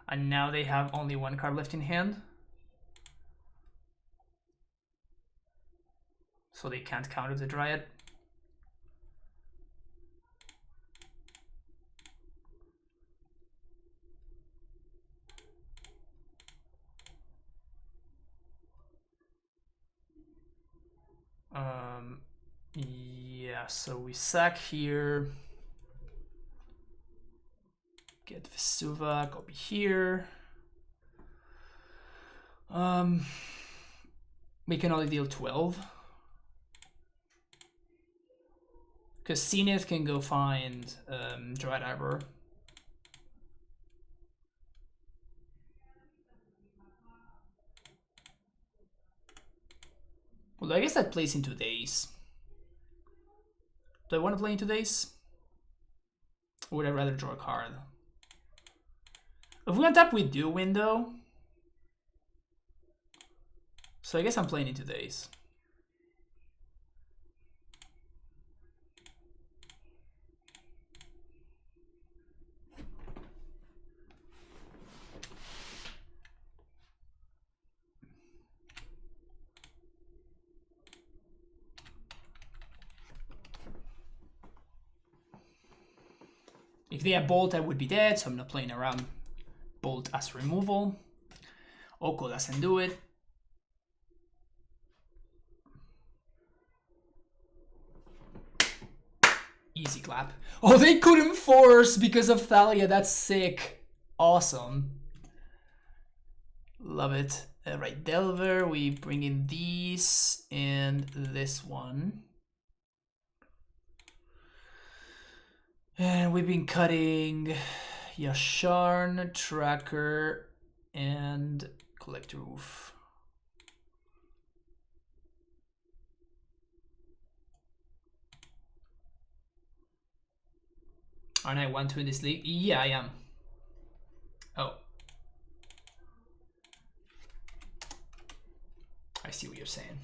And now they have only one card left in hand. So they can't counter the Dryad. Yeah, so we sack here. Get Vesuva, copy here. We can only deal 12. Because Zenith can go find Dryad Arbor. Well, I guess that plays in 2 days. Do I want to play in 2 days? Or would I rather draw a card? If we untap, we do win though. So I guess I'm playing in 2 days. If they have Bolt, I would be dead, so I'm not playing around Bolt as removal. Oko doesn't do it. Easy clap. Oh, they couldn't force because of Thalia. That's sick. Awesome. Love it. Right, Delver, we bring in these and this one. And we've been cutting Yasharn, Tracker, and Collector Roof. Aren't I 1-2 in this league? Yeah, I am. Oh. I see what you're saying.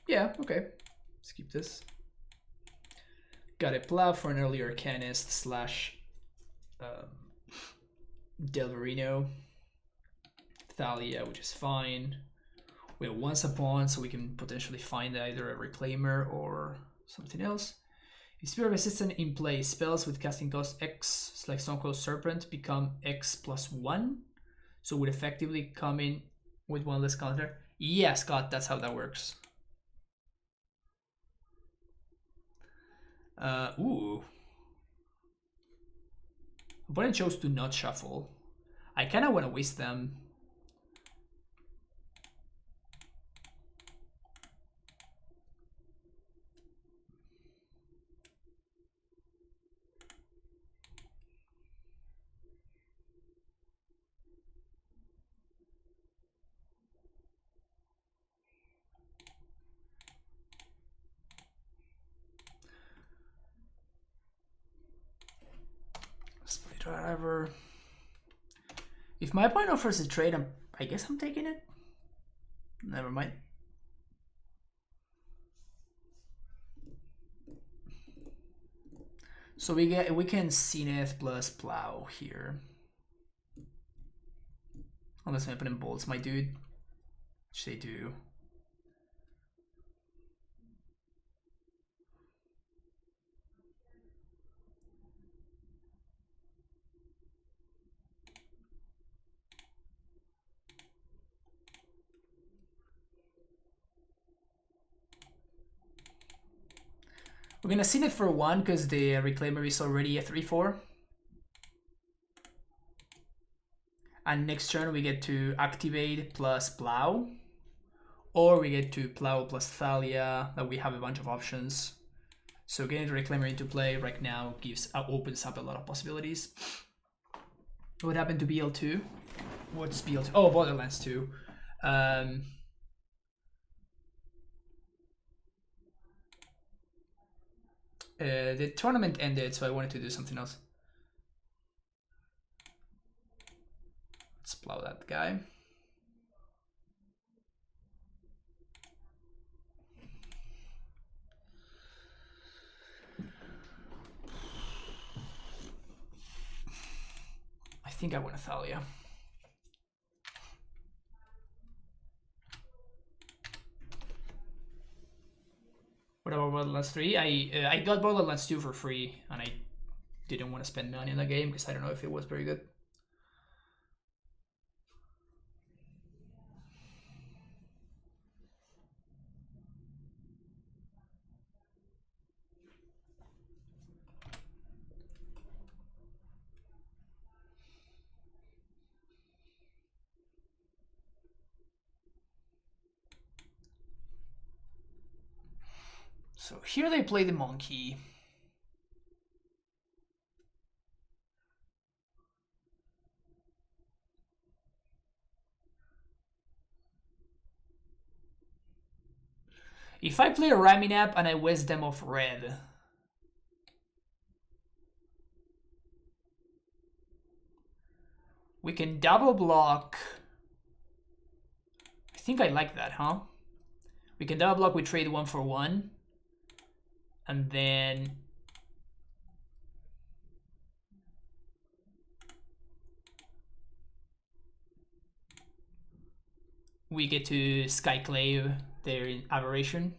Yeah, okay. Let's keep this. Got a plow for an early Arcanist slash Delverino. Thalia, which is fine. We have once upon, so we can potentially find either a Reclaimer or something else. If Spirit Resistant in play, spells with casting cost X, like Stone Cold Serpent, become X+1. So would effectively come in with one less counter. Yeah, Scott, that's how that works. Ooh. Opponent chose to not shuffle. I kind of want to waste them. Split whatever. If my opponent offers a trade, I guess I'm taking it. Never mind. So we can Zenith plus Plow here. Unless my opponent bolts my dude, which they do. We're gonna Zenith for 1 because the Reclaimer is already a 3/4. And next turn we get to activate plus Plow. Or we get to Plow plus Thalia, that we have a bunch of options. So getting the Reclaimer into play right now opens up a lot of possibilities. What happened to BL2? What's BL2? Oh, Borderlands 2. The tournament ended, so I wanted to do something else. Let's plow that guy. I think I want a Thalia. What about Borderlands 3? I got Borderlands 2 for free, and I didn't want to spend money on the game because I don't know if it was very good. So here they play the monkey. If I play a Raminap and I waste them off red, we can double block. I think I like that, huh? We can double block, we trade 1 for 1. And then we get to Skyclave their Aberration.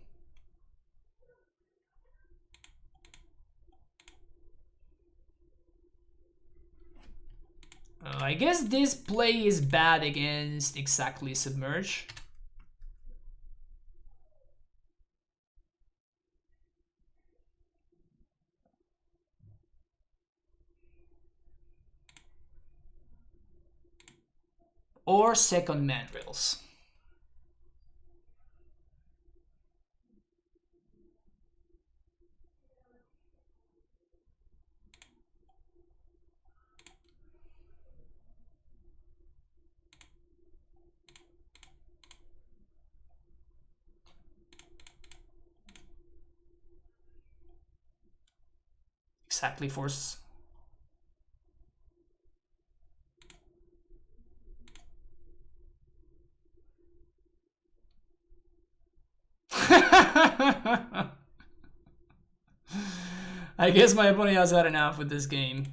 I guess this play is bad against exactly Submerge. Or second Mandrills. Exactly force. I guess my opponent has had enough with this game.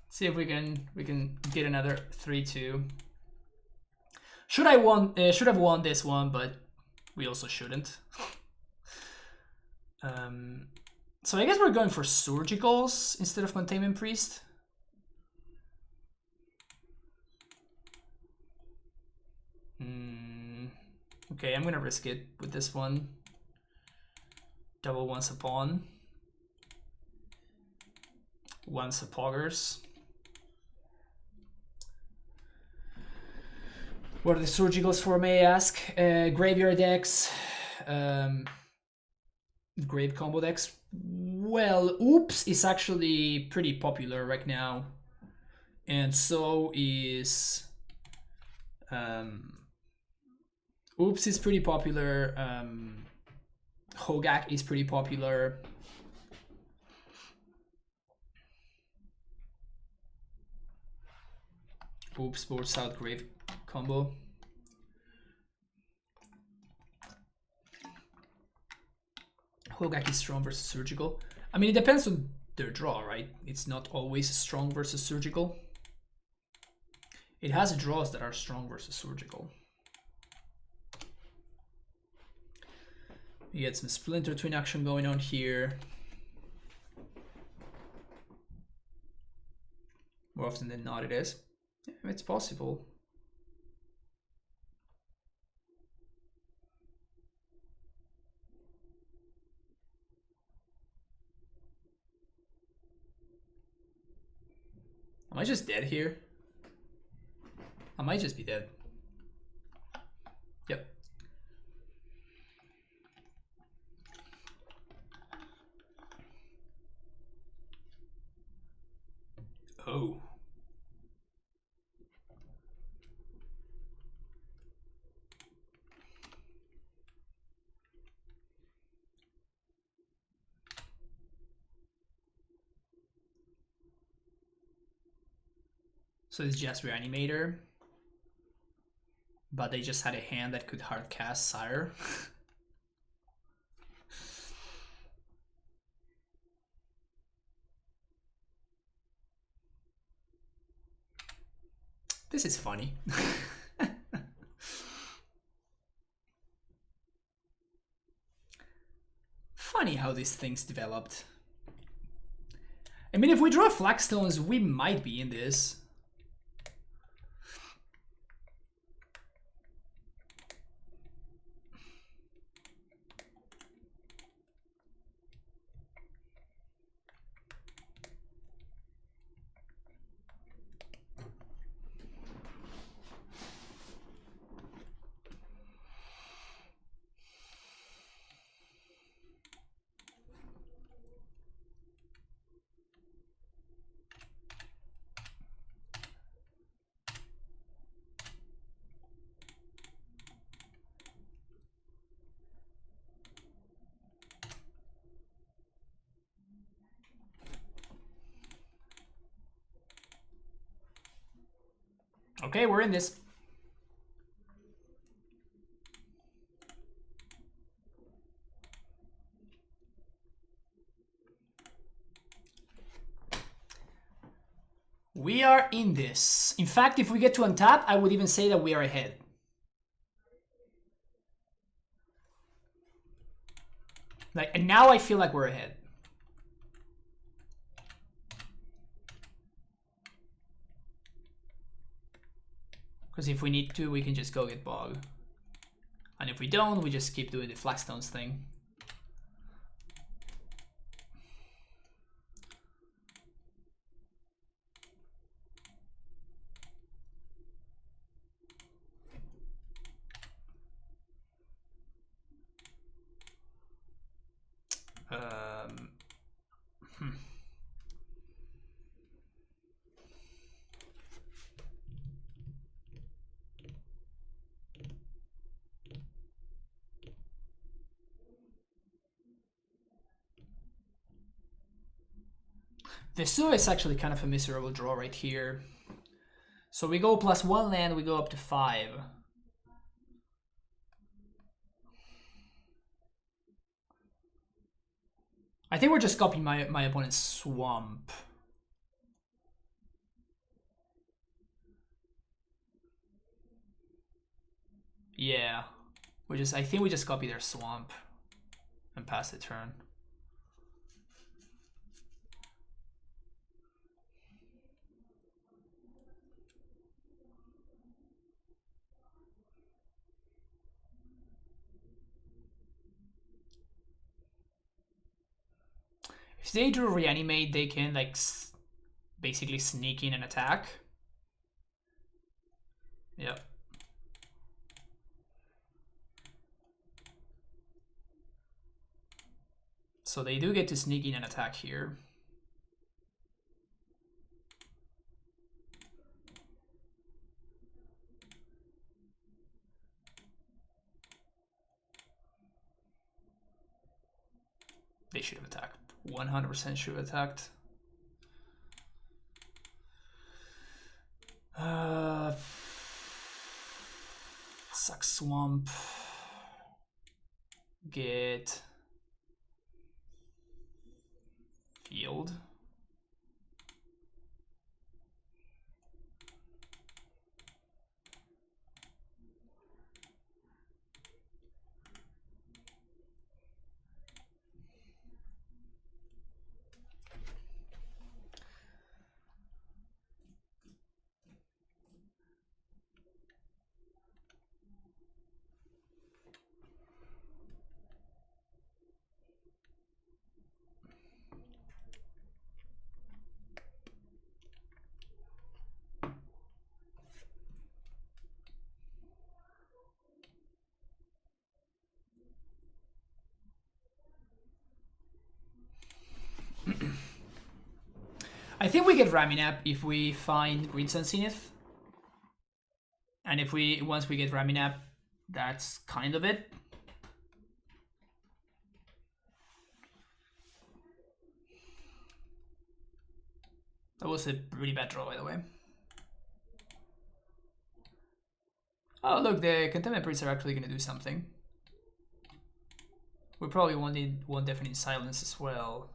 See if we can get another 3-2. Should have won this one, but we also shouldn't. So I guess we're going for surgicals instead of containment priest. Okay, I'm gonna risk it with this one. Double once a pawn. Once a poggers. What are the surgicals for, may I ask? Graveyard decks. Grave combo decks. Well, Oops is actually pretty popular right now. And so is... Oops is pretty popular. Hogaak is pretty popular. Oops, board south grave combo. Hogaak is strong versus surgical. I mean, it depends on their draw, right? It's not always strong versus surgical. It has draws that are strong versus surgical. We get some Splinter Twin action going on here. More often than not, it is. Yeah, it's possible. Am I just dead here? I might just be dead. Yep. Oh. So it's just Reanimator. But they just had a hand that could hard cast Sire. This is funny. Funny how these things developed. I mean, if we draw Flagstones, we might be in this. Okay, we're in this. We are in this. In fact, if we get to untap, I would even say that we are ahead. Like, and now I feel like we're ahead. Because if we need to, we can just go get Bog. And if we don't, we just keep doing the Flagstones thing. Vesu is actually kind of a miserable draw right here. So we go +1 land, we go up to 5. I think we're just copying my opponent's swamp. Yeah. I think we just copy their swamp and pass the turn. If they do reanimate, they can like basically sneak in and attack. Yep. So they do get to sneak in and attack here. They should have attacked. 100% should have attacked. Suck swamp. Get field. I think we get Raminap if we find Green Sun Zenith. And if once we get Raminap, that's kind of it. That was a really bad draw, by the way. Oh, look, the Contentment Priests are actually going to do something. We probably want Deafening Silence as well.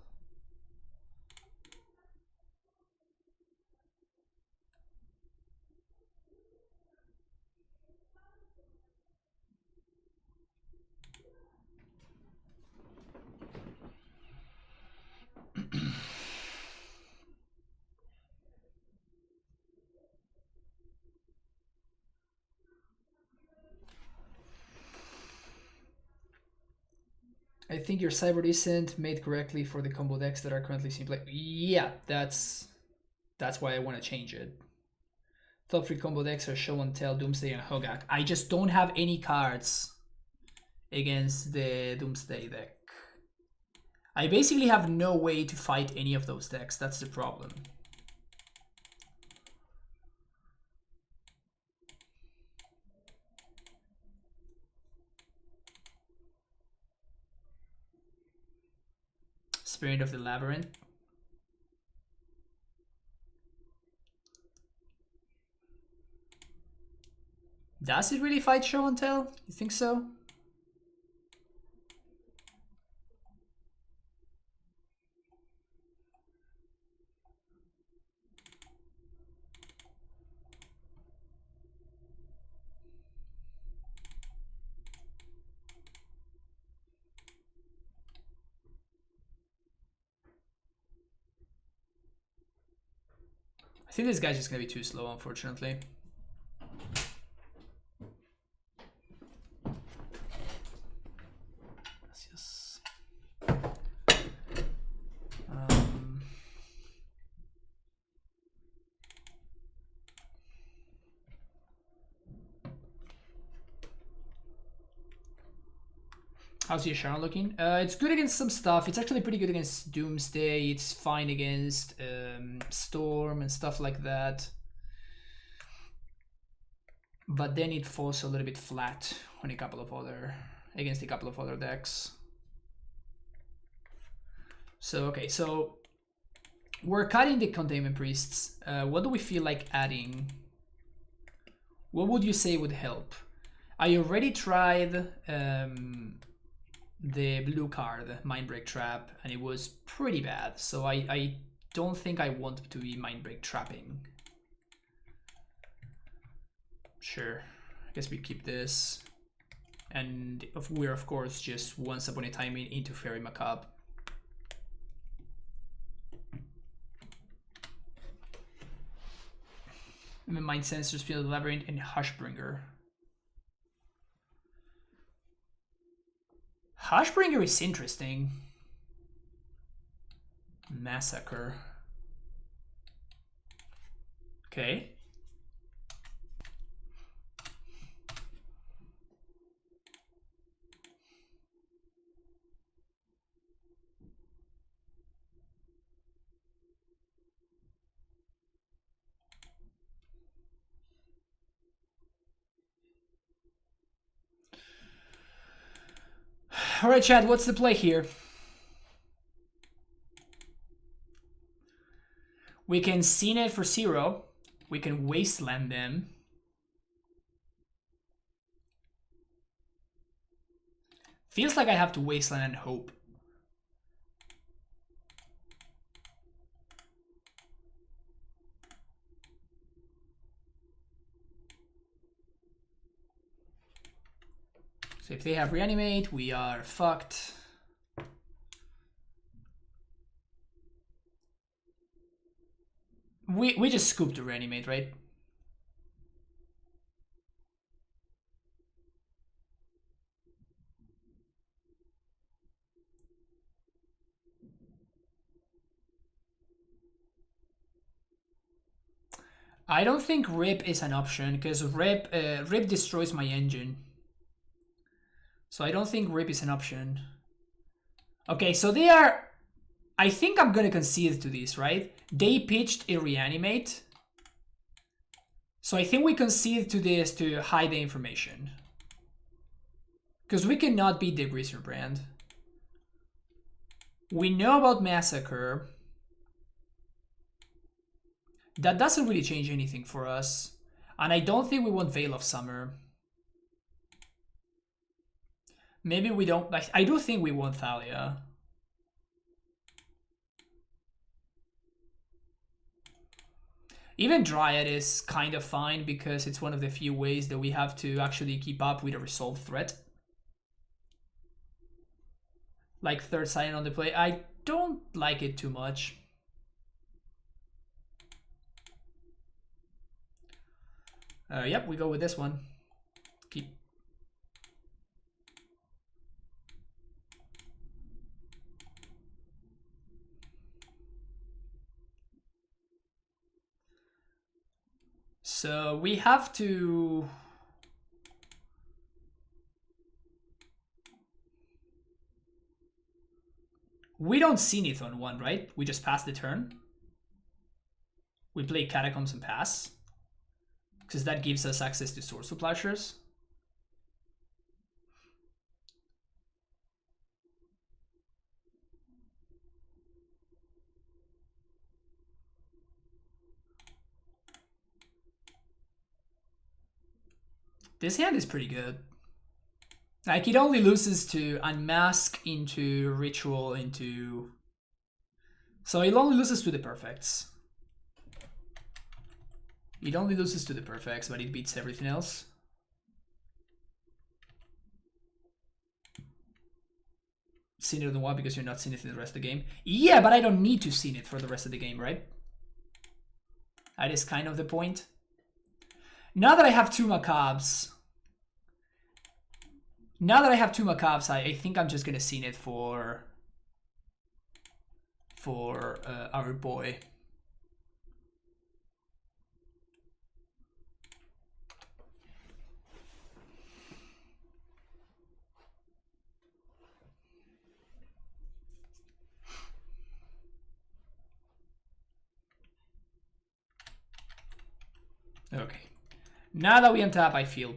I think your Cyber isn't made correctly for the combo decks that are currently seen play. Yeah, that's why I want to change it. Top 3 combo decks are Show and Tell, Doomsday, and Hogaak. I just don't have any cards against the Doomsday deck. I basically have no way to fight any of those decks. That's the problem. Spirit of the Labyrinth. Does it really fight Show and Tell? You think so? I think this guy's just gonna be too slow, unfortunately. Yes. How's your Sharon looking? It's good against some stuff. It's actually pretty good against Doomsday. It's fine against Storm and stuff like that. But then it falls a little bit flat on against a couple of other decks. So okay, so we're cutting the Containment Priests. What do we feel like adding What would you say would help? I already tried the blue card, Mindbreak Trap, and it was pretty bad. So I don't think I want to be Mindbreak Trapping. Sure, I guess we keep this. And we're of course just once upon a time into Fairy Macabre. And the Mind Sensor, Spirit of the Labyrinth, and Hushbringer. Hushbringer is interesting. Massacre. Okay. All right, Chad, what's the play here? We can CNET for 0. We can Wasteland them. Feels like I have to Wasteland and hope. So if they have Reanimate, we are fucked. We just scooped the Reanimate, right? I don't think Rip is an option because Rip destroys my engine. So I don't think Rip is an option. Okay, so they are... I think I'm gonna concede to this, right? They pitched a Reanimate. So I think we concede to this to hide the information. Because we cannot beat the Greaser Brand. We know about Massacre. That doesn't really change anything for us. And I don't think we want Veil of Summer. Maybe we don't... I do think we want Thalia. Even Dryad is kind of fine because it's one of the few ways that we have to actually keep up with a resolved threat. Like third Silent on the play. I don't like it too much. Yep, we go with this one. Keep. So we have to... We don't see Nith on 1, right? We just pass the turn. We play Catacombs and pass. Because that gives us access to Sword Splashers. This hand is pretty good. Like, it only loses to Unmask, into Ritual, into... So it only loses to the perfects. It only loses to the perfects, but it beats everything else. Seen it on the one because you're not seeing it in the rest of the game. Yeah, but I don't need to see it for the rest of the game, right? That is kind of the point. Now that I have 2 Macabres... I think I'm just gonna scene it for our boy. Okay. Now that we untap, I feel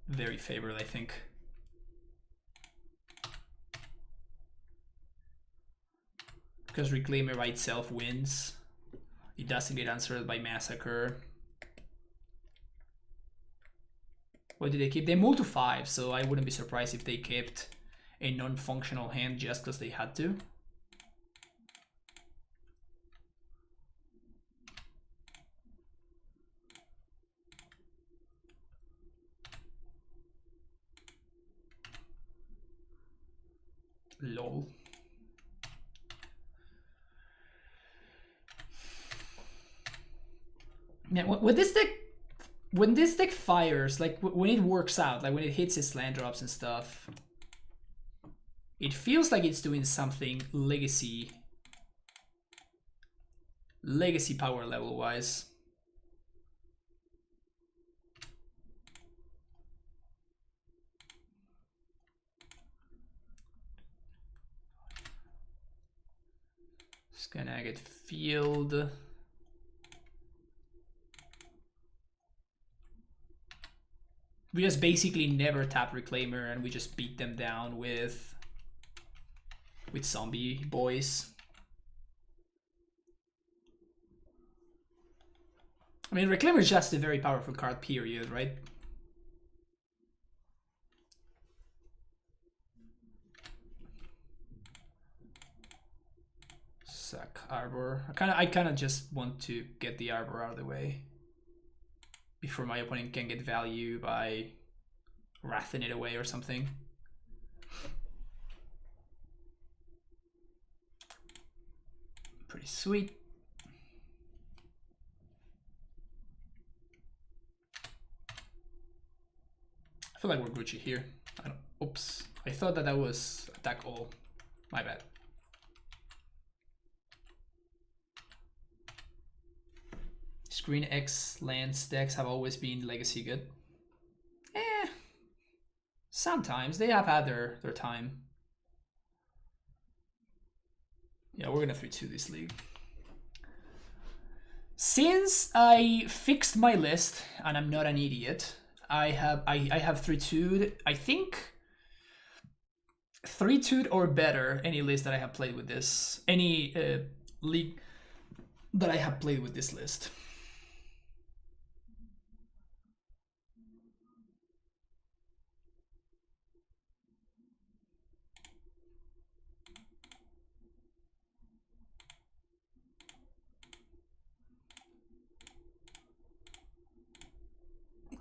very favored, I think. Because Reclaimer by itself wins. It doesn't get answered by Massacre. What did they keep? They moved to 5, so I wouldn't be surprised if they kept a non-functional hand just because they had to. Lol. Man, when this deck fires, like when it works out, like when it hits its land drops and stuff, it feels like it's doing something legacy power level wise. It's gonna get field. We just basically never tap Reclaimer and we just beat them down with zombie boys. I mean, Reclaimer is just a very powerful card, period, right? Sack Arbor. I kind of just want to get the Arbor out of the way before my opponent can get value by wrathing it away or something. Pretty sweet. I feel like we're Gucci here. Oops. I thought that was attack all. My bad. Screen X lands decks have always been legacy good. Sometimes they have had their time. Yeah, we're gonna 3-2 this league. Since I fixed my list and I'm not an idiot, I have 3-2'd, I think 3-2'd or better any list that I have played with this, any league that I have played with this list.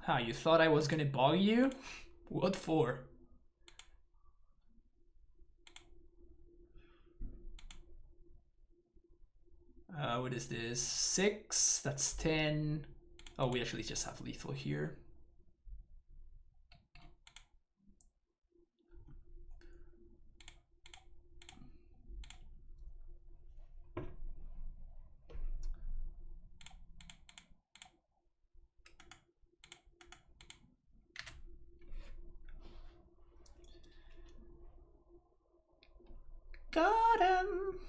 Huh, you thought I was gonna bug you? What for? What is this? 6, that's 10. Oh, we actually just have lethal here. Got him.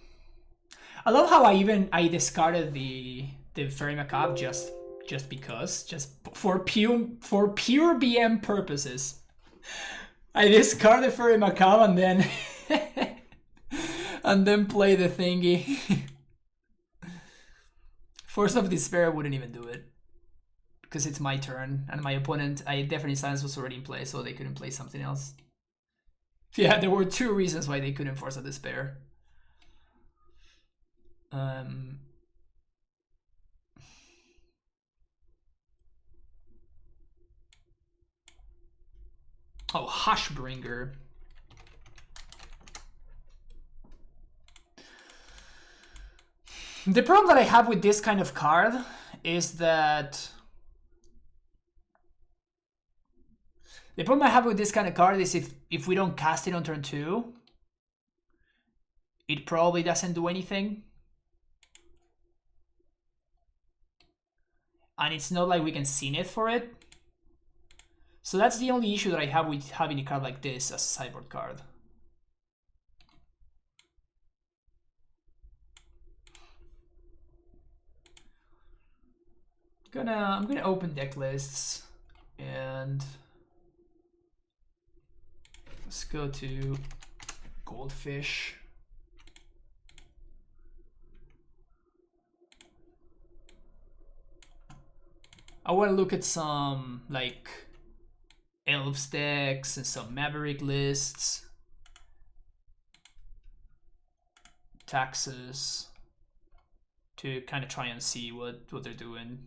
I love how I discarded the Fairy Macabre just for pure BM purposes. I discarded Fairy Macabre and then and then play the thingy. Force of Despair wouldn't even do it because it's my turn and my opponent. I definitely silence was already in play, so they couldn't play something else. Yeah, there were 2 reasons why they couldn't Force of Despair. Oh, Hushbringer. The problem that I have with this kind of card is that if we don't cast it on turn 2, it probably doesn't do anything. And it's not like we can Zenith for it. So that's the only issue that I have with having a card like this as a sideboard card. I'm gonna open deck lists and let's go to Goldfish. I want to look at some like Elves decks and some Maverick lists. Taxes. To kind of try and see what they're doing.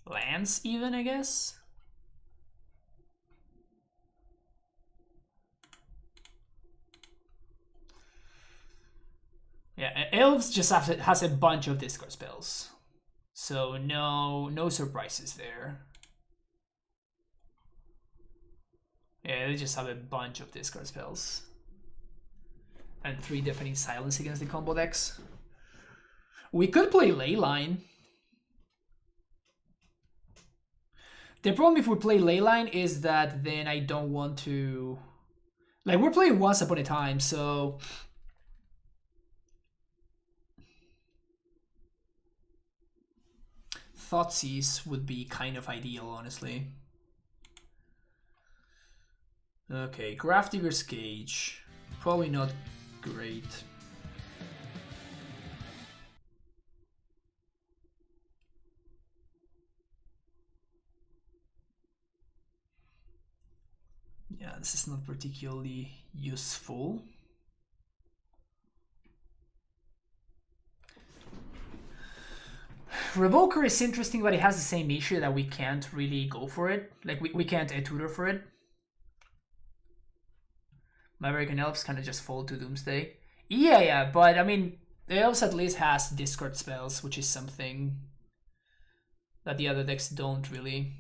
Lands even, I guess? Yeah, Elves just has a bunch of discard spells. So no surprises there. Yeah, they just have a bunch of discard spells. And 3 Deafening Silence against the combo decks. We could play Leyline. The problem if we play Leyline is that then I don't want to... Like, we're playing Once Upon a Time, so... Thoughtseize would be kind of ideal, honestly. Okay, Grafdigger's Cage. Probably not great. Yeah, this is not particularly useful. Revoker is interesting, but it has the same issue that we can't really go for it. Like, we can't tutor for it. Maverick and Elves kind of just fall to Doomsday. Yeah, but I mean, the Elves at least has discard spells, which is something that the other decks don't really.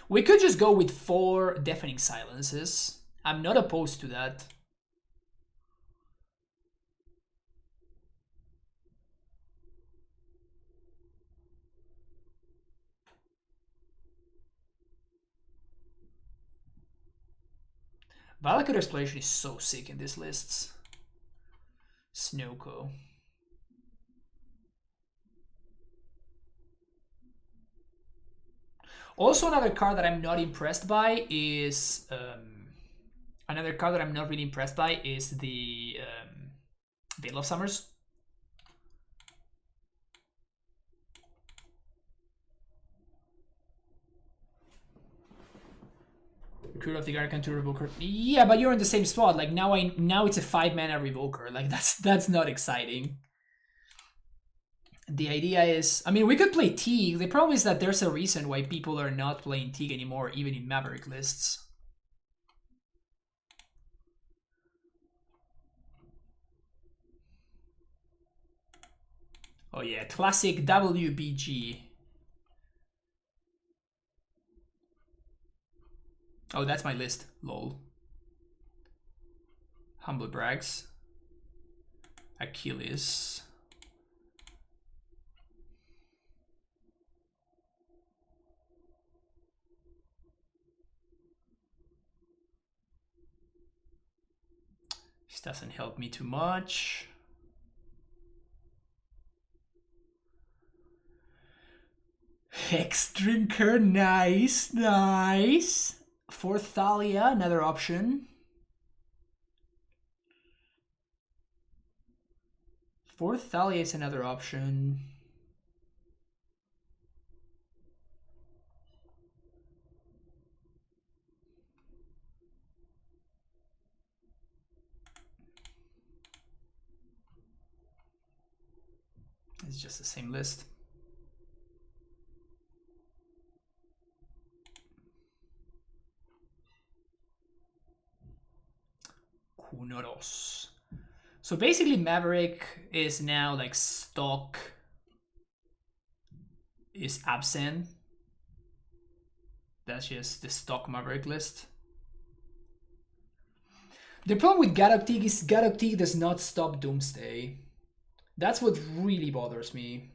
We could just go with 4 Deafening Silences. I'm not opposed to that. Valakut Exploration is so sick in these lists. Snowco. Also, another card that I'm not impressed by is another card that I'm not really impressed by is the Veil of Summers. Recruit of the Garcan to Revoker. Yeah, but you're in the same spot. Like now it's a 5-mana Revoker. Like that's not exciting. The idea is, I mean, we could play Teague. The problem is that there's a reason why people are not playing Teague anymore, even in Maverick lists. Oh yeah, classic WBG. Oh, that's my list. Lol. Humble Brags. Achilles. This doesn't help me too much. Hex Drinker, nice, nice. 4th Thalia, another option. 4th Thalia is another option. It's just the same list. Kunoros. So basically Maverick is now like stock is absent. That's just the stock Maverick list. The problem with Gadok Teague is Gadok Teague does not stop Doomsday. That's what really bothers me.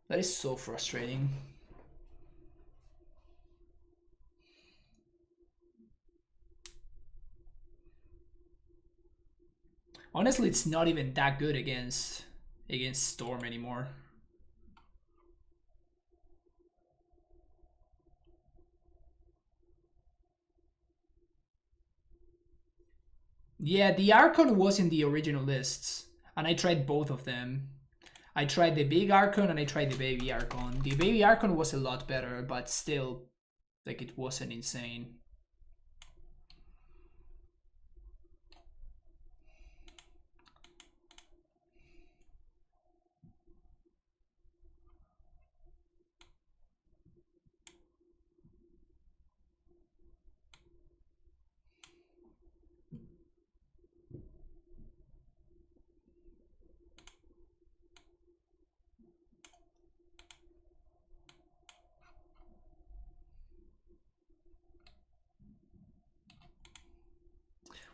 That is so frustrating. Honestly, it's not even that good against Storm anymore. Yeah, the Archon was in the original lists, and I tried both of them. I tried the big Archon and I tried the baby Archon. The baby Archon was a lot better, but still, like, it wasn't insane.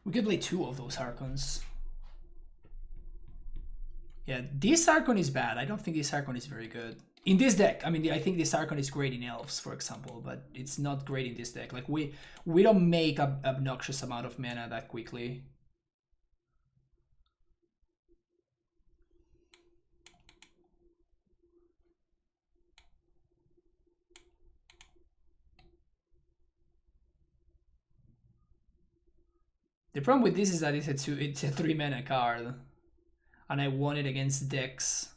We could play 2 of those Archons. Yeah, this Archon is bad. I don't think this Archon is very good. In this deck, I mean, I think this Archon is great in Elves, for example, but it's not great in this deck. Like, we don't make an obnoxious amount of mana that quickly. The problem with this is that it's a 3 mana card, and I won it against decks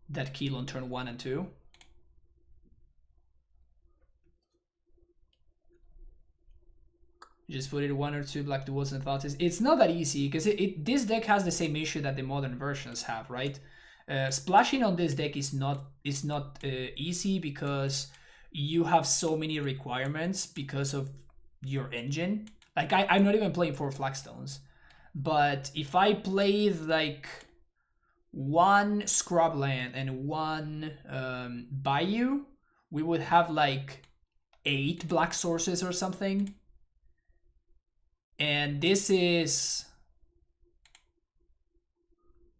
that kill on turn 1 and 2. Just put it 1 or 2 black duels and thoughts. It's not that easy because this deck has the same issue that the modern versions have, right? Splashing on this deck is not easy because you have so many requirements because of your engine. Like, I'm not even playing 4 flagstones, but if I played like 1 scrubland and 1 bayou, we would have like 8 black sources or something. And this is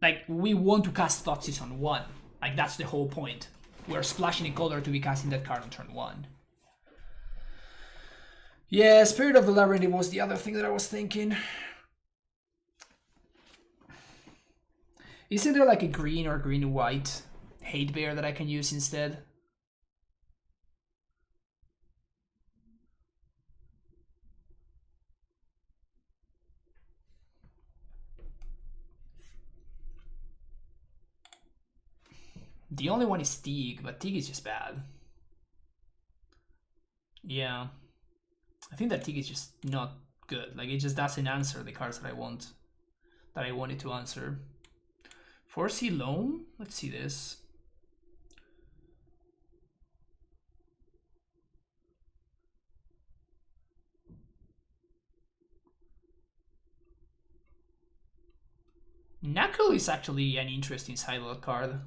like, we want to cast Thoughtseize on 1. Like, that's the whole point. We're splashing a color to be casting that card on turn 1. Yeah, Spirit of the Labyrinth was the other thing that I was thinking. Isn't there like a green or green-white hate bear that I can use instead? The only one is Teague, but Teague is just bad. Yeah. I think that Teague is just not good. Like, it just doesn't answer the cards that I want. That I wanted to answer. 4C Loam? Let's see this. Knuckle is actually an interesting sideboard card.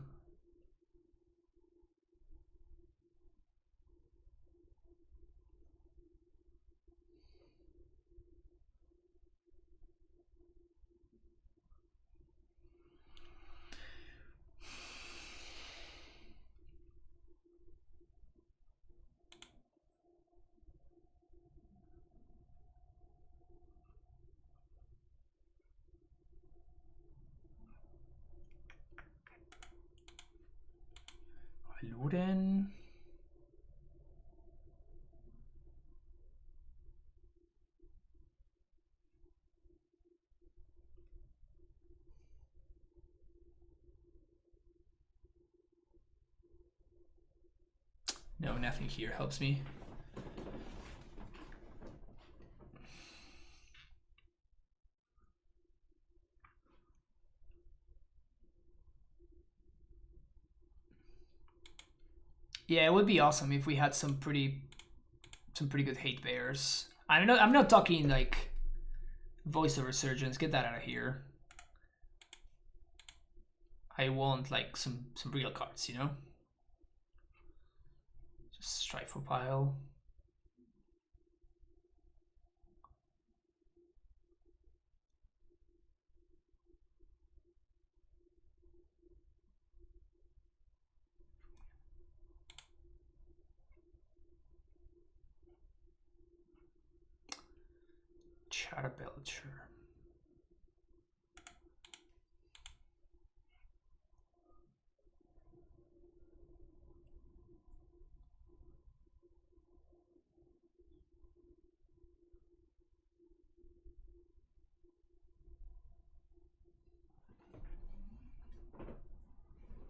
Luden. No, nothing here helps me. Yeah, it would be awesome if we had some pretty good hate bears. I'm not talking like Voice of Resurgence. Get that out of here. I want like some real cards, you know? Just strike for pile. Charbelcher.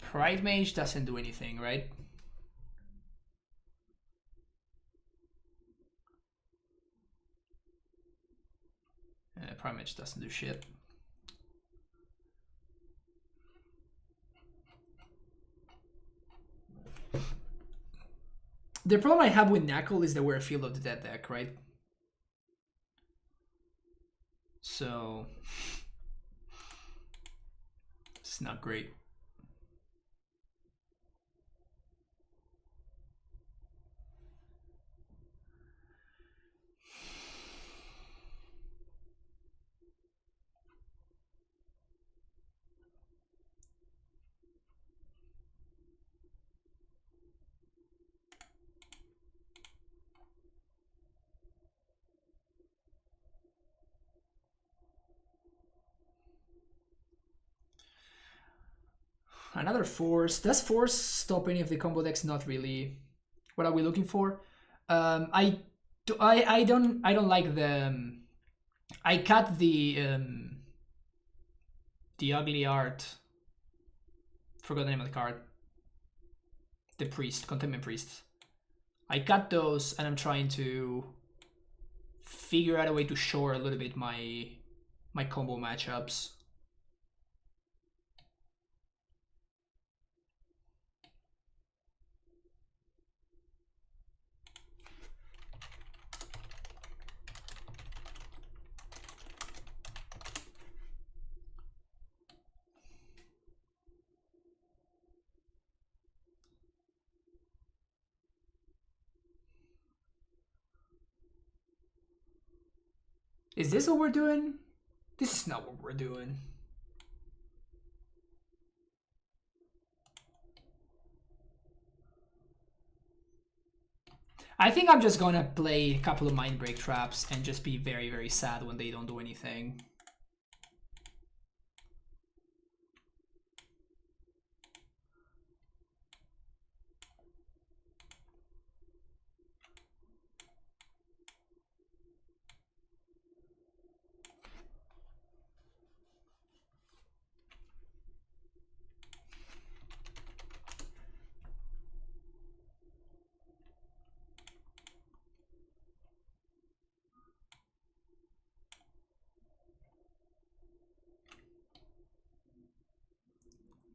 Pride Mage doesn't do anything, right? Pride Mage doesn't do shit. The problem I have with Knuckle is that we're a Field of the Dead deck, right? So it's not great. Another Force. Does Force stop any of the combo decks? Not really. What are we looking for? I don't like the. I cut the ugly art. Forgot the name of the card. The Priest, Containment Priest. I cut those, and I'm trying to figure out a way to shore a little bit my combo matchups. Is this what we're doing? This is not what we're doing. I think I'm just gonna play a couple of Mind Break traps and just be very, very sad when they don't do anything.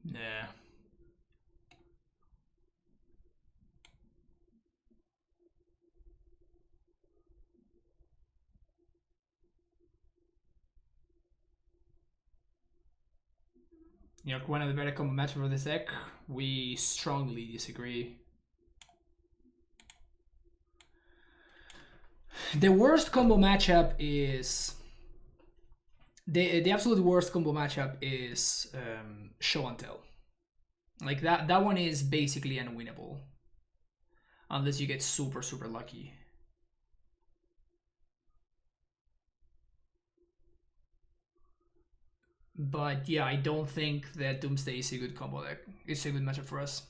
Yeah. New York, one of the better combo matchups for this deck. We strongly disagree. The worst combo matchup is the absolute worst combo matchup is Show and Tell. Like that one is basically unwinnable unless you get super, super lucky. But yeah, I don't think that Doomsday is a good combo deck. It's a good matchup for us.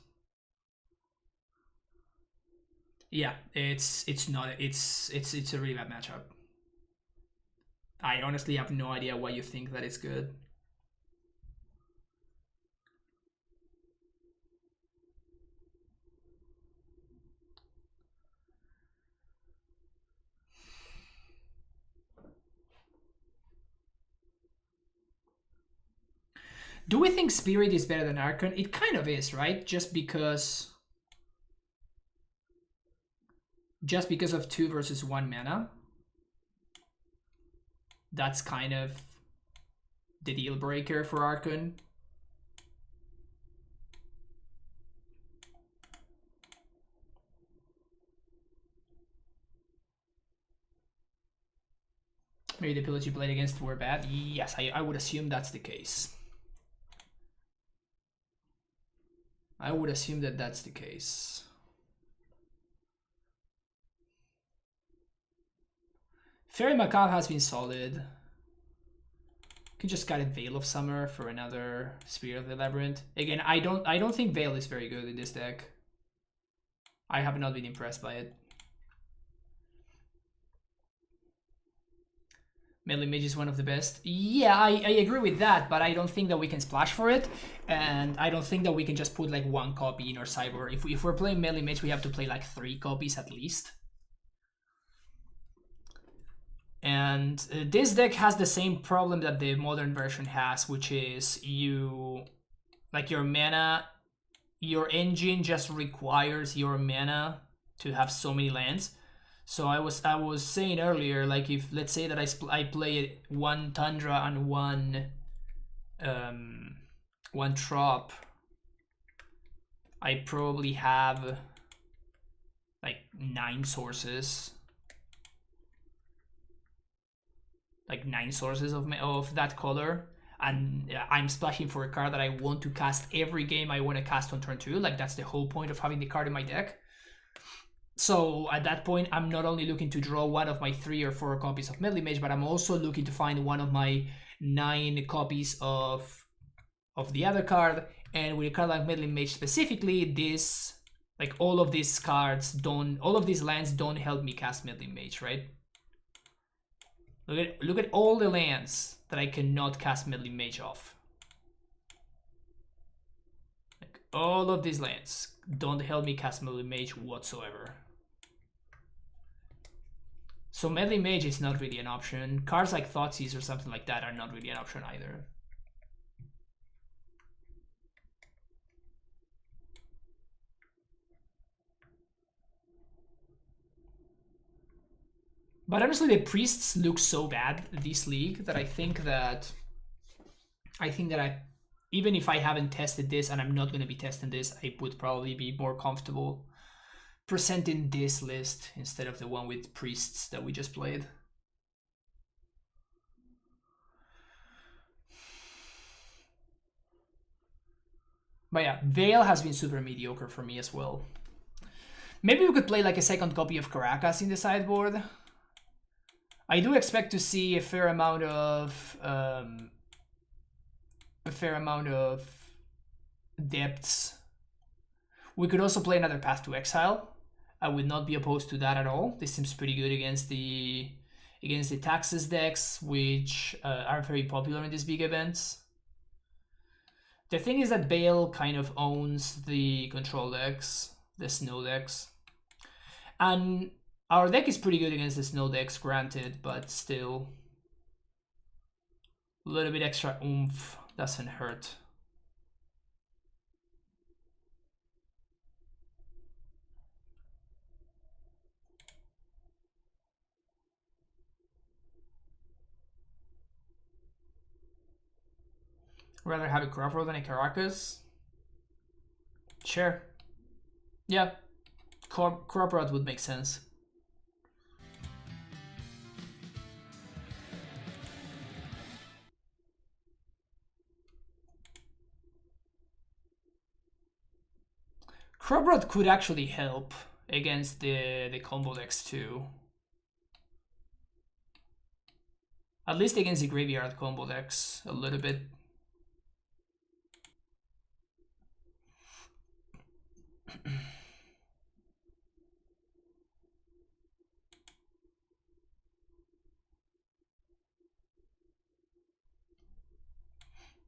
Yeah, it's not. It's a really bad matchup. I honestly have no idea why you think that it's good. Do we think Spirit is better than Archon? It kind of is, right? Just because of 2 versus 1 mana. That's kind of the deal breaker for Archon. Maybe the pillars you played against were bad? Yes, I would assume that's the case. I would assume that that's the case. Fairy Macabre has been solid. Can just got a Veil of Summer for another Spirit of the Labyrinth. Again, I don't think Veil is very good in this deck. I have not been impressed by it. Melee Mage is one of the best. Yeah, I agree with that, but I don't think that we can splash for it. And I don't think that we can just put like one copy in our sideboard. If we're playing Melee Mage, we have to play like 3 copies at least. And this deck has the same problem that the modern version has, which is your mana, your engine just requires your mana to have so many lands. So I was saying earlier, like if let's say that I play 1 Tundra and one Trop, I probably have like 9 sources. Like 9 sources of that color, and I'm splashing for a card that I want to cast every game I want to cast on turn 2. Like that's the whole point of having the card in my deck. So at that point, I'm not only looking to draw one of my 3 or 4 copies of Melee Mage, but I'm also looking to find one of my 9 copies of the other card. And with a card like Melee Mage specifically, all of these lands don't help me cast Melee Mage, right? Look at all the lands that I cannot cast Melee Mage off. Like all of these lands don't help me cast Melee Mage whatsoever. So Melee Mage is not really an option. Cards like Thoughtseize or something like that are not really an option either. But honestly, the priests look so bad this league that I think that even if I haven't tested this and I'm not going to be testing this, I would probably be more comfortable presenting this list instead of the one with priests that we just played. But yeah, Veil has been super mediocre for me as well. Maybe we could play like a second copy of Caracas in the sideboard. I do expect to see a fair amount of depths. We could also play another Path to Exile. I would not be opposed to that at all. This seems pretty good against the Taxes decks, which are very popular in these big events. The thing is that Bale kind of owns the control decks, the snow decks, and our deck is pretty good against the snow decks, granted, but still a little bit extra oomph doesn't hurt. Rather have a Crop Road than a Caracas? Sure. Yeah, Crop Road would make sense. Crop Road could actually help against the combo decks too. At least against the graveyard combo decks a little bit.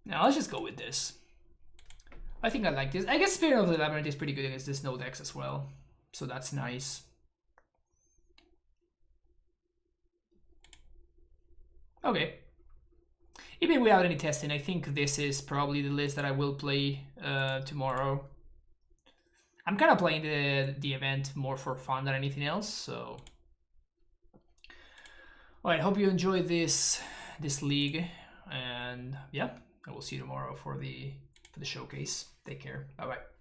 Now let's just go with this. I think I like this. I guess Spirit of the Labyrinth is pretty good against the snow decks as well, so that's nice. Okay. Even without any testing, I think this is probably the list that I will play tomorrow. I'm kind of playing the event more for fun than anything else, so. Alright, hope you enjoyed this league, and yeah, I will see you tomorrow for the showcase. Take care. Bye bye.